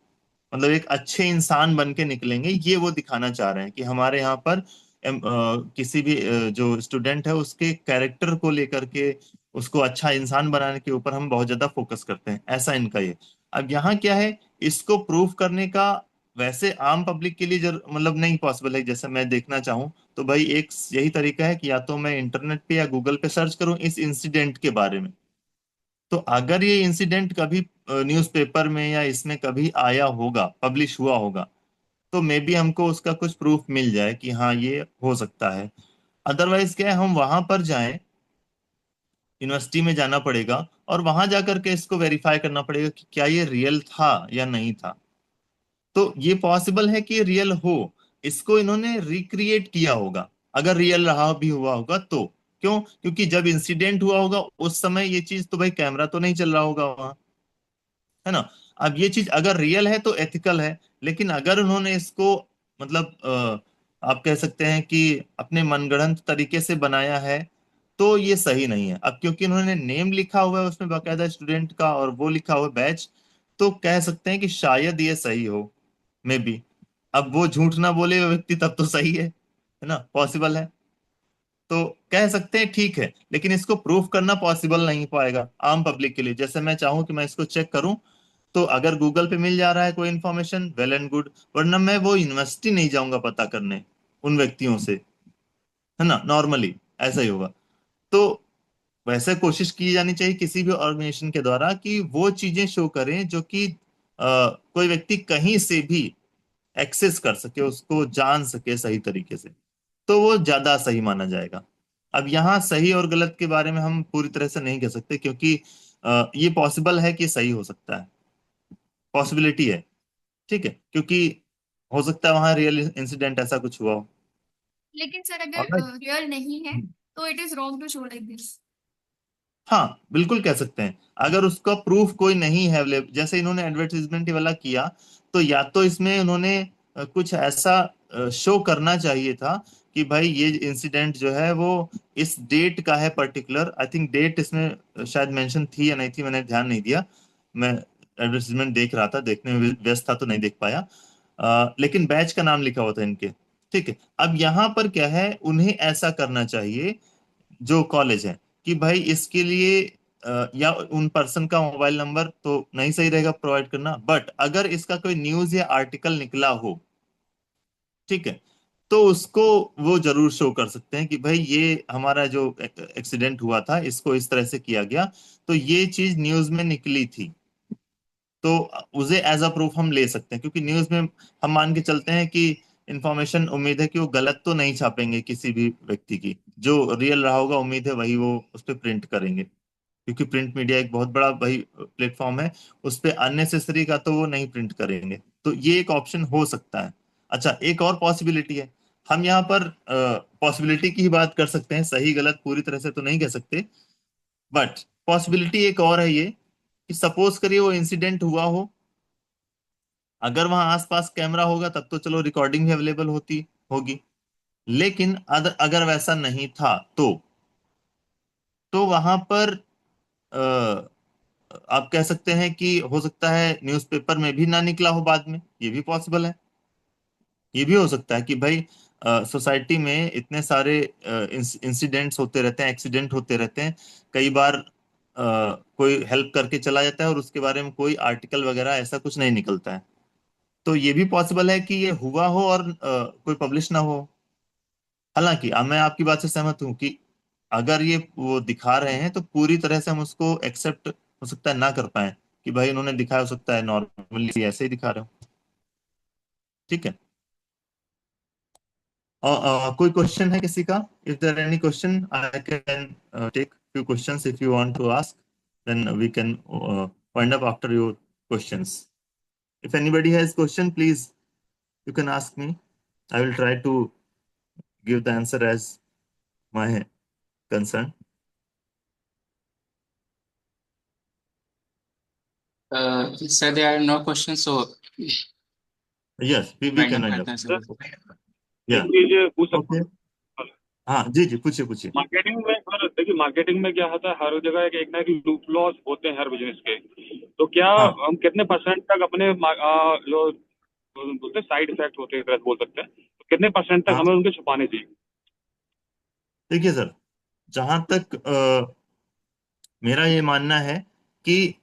मतलब एक अच्छे इंसान बन के निकलेंगे, ये वो दिखाना चाह रहे हैं कि हमारे यहाँ पर किसी भी जो स्टूडेंट है उसके कैरेक्टर को लेकर के उसको अच्छा इंसान बनाने के ऊपर हम बहुत ज्यादा फोकस करते हैं, ऐसा इनका ये। अब यहाँ क्या है, इसको प्रूव करने का वैसे आम पब्लिक के लिए मतलब नहीं पॉसिबल है। जैसे मैं देखना चाहूँ तो भाई एक यही तरीका है कि या तो मैं इंटरनेट पे या गूगल पे सर्च करूँ इस इंसिडेंट के बारे में। तो अगर ये इंसिडेंट कभी न्यूज़पेपर में या इसमें कभी आया होगा, पब्लिश हुआ होगा, तो मे बी हमको उसका कुछ प्रूफ मिल जाए कि हाँ ये हो सकता है। अदरवाइज क्या है, हम वहां पर जाएं, यूनिवर्सिटी में जाना पड़ेगा और वहां जाकर के इसको वेरीफाई करना पड़ेगा कि क्या ये रियल था या नहीं था। तो ये पॉसिबल है कि रियल हो, इसको इन्होंने रिक्रिएट किया होगा, अगर रियल रहा भी हुआ होगा तो। क्यों? क्योंकि जब इंसिडेंट हुआ होगा उस समय ये चीज तो भाई कैमरा तो नहीं चल रहा होगा वहां, है ना। अब ये चीज अगर रियल है तो एथिकल है, लेकिन अगर उन्होंने इसको मतलब आप कह सकते हैं कि अपने मनगढ़ंत तरीके से बनाया है, तो ये सही नहीं है। अब क्योंकि उन्होंने नेम लिखा हुआ है उसमें बाकायदा स्टूडेंट का, और वो लिखा हुआ है बैच, तो कह सकते हैं कि शायद ये सही हो, मे बी। अब वो झूठ ना बोले वो व्यक्ति तब तो सही है ना, पॉसिबल है। तो कह सकते हैं ठीक है, लेकिन इसको प्रूफ करना पॉसिबल नहीं पाएगा आम पब्लिक के लिए। जैसे मैं चाहूं कि मैं इसको चेक करूं, तो अगर गूगल पे मिल जा रहा है कोई इन्फॉर्मेशन, वेल एंड गुड, वरना मैं वो यूनिवर्सिटी नहीं जाऊंगा पता करने उन व्यक्तियों से, है ना, नॉर्मली ऐसा ही होगा। तो वैसे कोशिश की जानी चाहिए किसी भी ऑर्गेनाइजेशन के द्वारा कि वो चीजें शो करें जो कि कोई व्यक्ति कहीं से भी एक्सेस कर सके, उसको जान सके सही तरीके से, तो वो ज्यादा सही माना जाएगा। अब यहाँ सही और गलत के बारे में हम पूरी तरह से नहीं कह सकते, क्योंकि ये पॉसिबल है कि सही हो सकता है, पॉसिबिलिटी है, ठीक है, क्योंकि हो सकता है वहां रियल इंसिडेंट ऐसा कुछ हुआ हो। लेकिन सर Alright. अगर रियल नहीं है तो it is wrong to show like this. हाँ, बिल्कुल कह सकते हैं। अगर उसका प्रूफ कोई नहीं है अवेलेबल, जैसे इन्होंने एडवर्टीजमेंट वाला किया, तो या तो इसमें उन्होंने कुछ ऐसा शो करना चाहिए था कि भाई ये इंसिडेंट जो है वो इस डेट का है पर्टिकुलर। आई थिंक डेट इसमें शायद मेंशन थी या नहीं थी, मैंने ध्यान नहीं दिया। मैं एडवर्टीजमेंट देख रहा था, देखने में व्यस्त था तो नहीं देख पाया। लेकिन बैच का नाम लिखा हुआ था इनके, ठीक है। अब यहाँ पर क्या है, उन्हें ऐसा करना चाहिए जो कॉलेज है कि भाई इसके लिए या उन पर्सन का मोबाइल नंबर तो नहीं सही रहेगा प्रोवाइड करना, बट अगर इसका कोई न्यूज या आर्टिकल निकला हो, ठीक है, तो उसको वो जरूर शो कर सकते हैं कि भाई ये हमारा जो एक्सीडेंट हुआ था इसको इस तरह से किया गया, तो ये चीज न्यूज में निकली थी। तो उसे एज अ प्रूफ हम ले सकते हैं, क्योंकि न्यूज में हम मान के चलते हैं कि इंफॉर्मेशन, उम्मीद है कि वो गलत तो नहीं छापेंगे किसी भी व्यक्ति की, जो रियल रहा होगा उम्मीद है वही वो उस पर प्रिंट करेंगे, क्योंकि प्रिंट मीडिया एक बहुत बड़ा भाई प्लेटफॉर्म है, उस पर अननेसेसरी का तो वो नहीं प्रिंट करेंगे। तो ये एक ऑप्शन हो सकता है। अच्छा, एक और पॉसिबिलिटी है, हम यहाँ पर पॉसिबिलिटी की ही बात कर सकते हैं, सही गलत पूरी तरह से तो नहीं कह सकते, बट पॉसिबिलिटी एक और है ये कि सपोज करिए वो इंसिडेंट हुआ हो, अगर वहां आसपास कैमरा होगा तब तो चलो रिकॉर्डिंग भी अवेलेबल होती होगी, लेकिन अगर वैसा नहीं था तो वहां पर आप कह सकते हैं कि हो सकता है न्यूज़पेपर में भी ना निकला हो बाद में, ये भी पॉसिबल है। ये भी हो सकता है कि भाई सोसाइटी में इतने सारे इंसिडेंट्स होते रहते हैं, एक्सीडेंट होते रहते हैं, कई बार कोई हेल्प करके चला जाता है और उसके बारे में कोई आर्टिकल वगैरह ऐसा कुछ नहीं निकलता है। तो ये भी पॉसिबल है कि ये हुआ हो और कोई पब्लिश ना हो। हालांकि मैं आपकी बात से सहमत हूँ कि अगर ये वो दिखा रहे हैं तो पूरी तरह से हम उसको एक्सेप्ट हो सकता है ना कर पाए, कि भाई उन्होंने दिखाया, हो सकता है नॉर्मली ऐसे ही दिखा रहे हो, ठीक है। कोई क्वेश्चन है किसी का? If there any question I can take few questions, if you want to ask then we can wind up after your questions. If anybody has question, please you can ask me. I will try to give the answer as my concern. Sir, there are no questions, so Yes, we wind can up end up. करते हैं sir. Yeah. एक चीज पूछ सकता Okay. हूँ? हाँ जी जी, पूछिए पूछिए। मार्केटिंग में सर देखिए, मार्केटिंग में क्या होता है, हर जगह एक ना एक लूप लॉस होते हैं हर बिजनेस के। तो क्या हाँ हम कितने परसेंट तक अपने जो बोलते हैं साइड इफेक्ट होते हैं, एक तरह से बोल सकते हैं, तो कितने परसेंट तक हाँ, हमें उनके छुपाने चाहिए? देखिए सर, जहां तक मेरा ये मानना है कि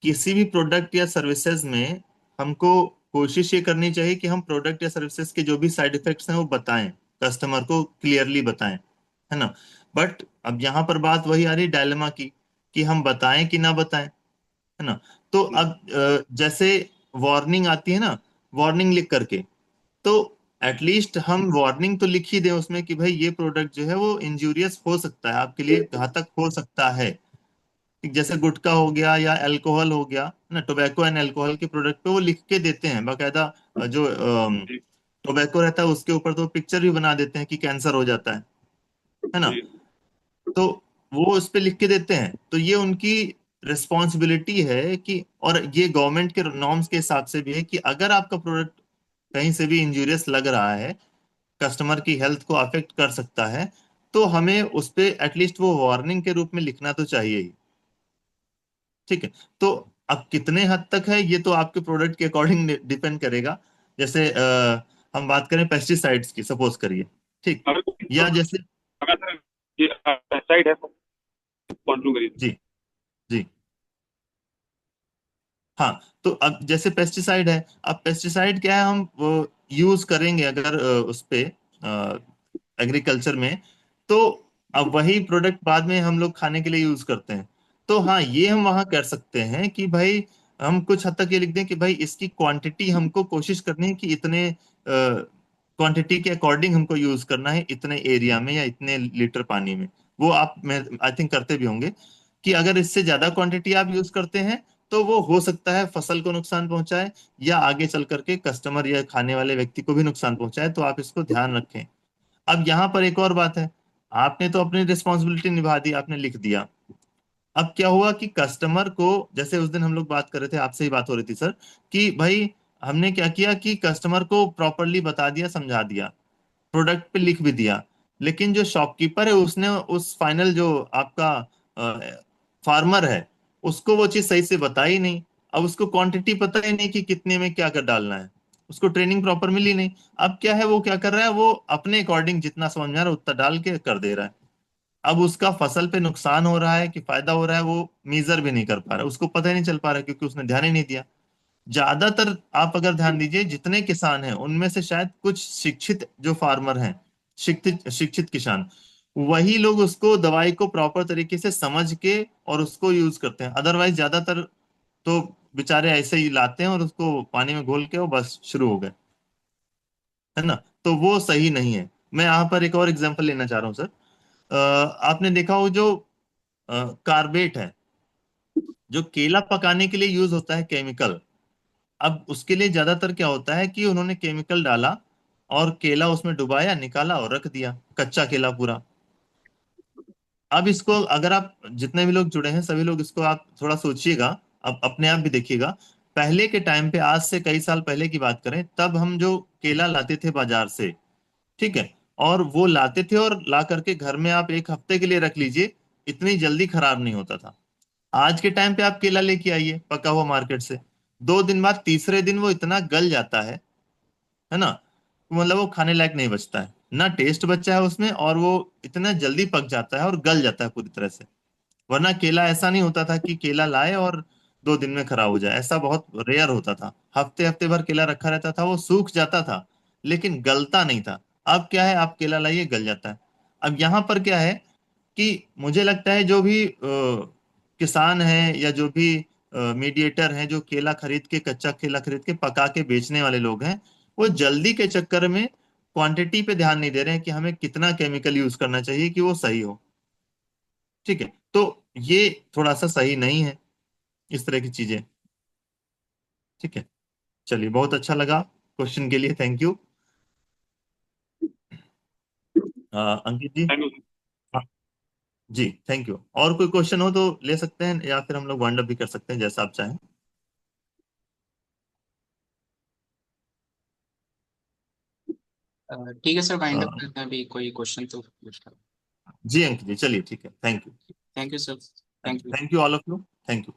किसी भी प्रोडक्ट या सर्विसेज में हमको कोशिश ये करनी चाहिए कि हम प्रोडक्ट या सर्विसेज के जो भी साइड इफेक्ट्स हैं वो बताएं, कस्टमर को क्लियरली बताएं, है ना। बट अब यहाँ पर बात वही आ रही डायलेमा की, कि हम बताएं कि ना बताएं, है ना। तो अब जैसे वार्निंग आती है ना, वार्निंग लिख करके, तो एटलीस्ट हम वार्निंग तो लिख ही दें उसमें कि भाई ये प्रोडक्ट जो है वो इंजूरियस हो सकता है, आपके लिए घातक हो सकता है। जैसे गुटखा हो गया या अल्कोहल हो गया ना, टोबैको एंड अल्कोहल के प्रोडक्ट पे वो लिख के देते हैं बाकायदा। जो जी टोबैको रहता है उसके ऊपर तो पिक्चर भी बना देते हैं कि कैंसर हो जाता है ना। जी तो वो उस पे लिख के देते हैं, तो ये उनकी रिस्पॉन्सिबिलिटी है कि, और ये गवर्नमेंट के नॉर्म्स के हिसाब से भी है कि अगर आपका प्रोडक्ट कहीं से भी इंजूरियस लग रहा है, कस्टमर की हेल्थ को अफेक्ट कर सकता है, तो हमें उस पे एटलीस्ट वो वार्निंग के रूप में लिखना तो चाहिए ही। ठीक है। तो अब कितने हद तक है ये तो आपके प्रोडक्ट के अकॉर्डिंग डिपेंड करेगा। जैसे हम बात करें पेस्टिसाइड्स की, सपोज करिए, ठीक, अगर या जैसे, अगर सर ये साइड है तो कंट्रोल करिए। जी जी, हाँ, तो अब जैसे पेस्टिसाइड है, अब पेस्टिसाइड क्या है, हम वो यूज करेंगे अगर उस पे एग्रीकल्चर में, तो अब वही प्रोडक्ट बाद में हम लोग खाने के लिए यूज करते हैं। तो हाँ, ये हम वहां कर सकते हैं कि भाई हम कुछ हद तक ये लिख दें कि भाई इसकी क्वांटिटी हमको कोशिश करनी है कि इतने क्वांटिटी के अकॉर्डिंग हमको यूज करना है, इतने एरिया में या इतने लीटर पानी में। वो आप, मैं आई थिंक करते भी होंगे कि अगर इससे ज्यादा क्वांटिटी आप यूज करते हैं तो वो हो सकता है फसल को नुकसान पहुंचाए, या आगे चल करके कस्टमर या खाने वाले व्यक्ति को भी नुकसान पहुंचाए, तो आप इसको ध्यान रखें। अब यहाँ पर एक और बात है, आपने तो अपनी रिस्पॉन्सिबिलिटी निभा दी, आपने लिख दिया। अब क्या हुआ कि कस्टमर को, जैसे उस दिन हम लोग बात कर रहे थे, आपसे ही बात हो रही थी सर, कि भाई हमने क्या किया कि कस्टमर को प्रॉपरली बता दिया, समझा दिया, प्रोडक्ट पे लिख भी दिया, लेकिन जो शॉपकीपर है उसने उस फाइनल जो आपका फार्मर है, उसको वो चीज सही से बताई नहीं। अब उसको क्वांटिटी पता ही नहीं कि कितने में क्या कर डालना है, उसको ट्रेनिंग प्रॉपर मिली नहीं। अब क्या है, वो क्या कर रहा है, वो अपने अकॉर्डिंग जितना समझ में आ रहा है उतना डाल के कर दे रहा है। अब उसका फसल पे नुकसान हो रहा है कि फायदा हो रहा है, वो मेजर भी नहीं कर पा रहा, उसको पता ही नहीं चल पा रहा, क्योंकि उसने ध्यान ही नहीं दिया। ज्यादातर आप अगर ध्यान दीजिए, जितने किसान हैं उनमें से शायद कुछ शिक्षित जो फार्मर हैं, शिक्षित शिक्षित किसान, वही लोग उसको, दवाई को प्रॉपर तरीके से समझ के और उसको यूज करते हैं। अदरवाइज ज्यादातर तो बेचारे ऐसे ही लाते हैं और उसको पानी में घोल के वो बस शुरू हो गए, है ना। तो वो सही नहीं है। मैं यहाँ पर एक और एग्जांपल लेना चाह रहा हूँ सर। आपने देखा हो जो कार्बेट है, जो केला पकाने के लिए यूज होता है, केमिकल। अब उसके लिए ज्यादातर क्या होता है कि उन्होंने केमिकल डाला और केला उसमें डुबाया, निकाला और रख दिया, कच्चा केला पूरा। अब इसको अगर आप, जितने भी लोग जुड़े हैं सभी लोग इसको आप थोड़ा सोचिएगा, अब अपने आप भी देखिएगा। पहले के टाइम पे, आज से कई साल पहले की बात करें, तब हम जो केला लाते थे बाजार से, ठीक है, और वो लाते थे और ला करके घर में आप एक हफ्ते के लिए रख लीजिए, इतनी जल्दी खराब नहीं होता था। आज के टाइम पे आप केला लेके आइए पका हुआ मार्केट से, 2 दिन बाद, तीसरे दिन वो इतना गल जाता है ना, मतलब वो खाने लायक नहीं बचता है, ना टेस्ट बचा है उसमें, और वो इतना जल्दी पक जाता है और गल जाता है पूरी तरह से। वरना केला ऐसा नहीं होता था कि केला लाए और 2 दिन में खराब हो जाए, ऐसा बहुत रेयर होता था। हफ्ते हफ्ते भर केला रखा रहता था, वो सूख जाता था लेकिन गलता नहीं था। अब क्या है, आप केला लाइए गल जाता है। अब यहाँ पर क्या है कि मुझे लगता है जो भी किसान है या जो भी मीडिएटर हैं, जो केला खरीद के, कच्चा केला खरीद के पका के बेचने वाले लोग हैं, वो जल्दी के चक्कर में क्वांटिटी पे ध्यान नहीं दे रहे हैं कि हमें कितना केमिकल यूज करना चाहिए कि वो सही हो। ठीक है, तो ये थोड़ा सा सही नहीं है, इस तरह की चीजें। ठीक है। चलिए, बहुत अच्छा लगा, क्वेश्चन के लिए thank you. Ankit ji. Thank you. हाँ, जी थैंक यू। और कोई क्वेश्चन हो तो ले सकते हैं, या फिर हम लोग वाइंड अप भी कर सकते हैं, जैसा आप चाहें। ठीक है सर, वाइंड अ, अप करते हैं अभी, कोई क्वेश्चन तो पूछता हूँ। जी अंकित जी, चलिए ठीक है, thank you. Thank you sir. Thank you. Thank you all of you, thank you.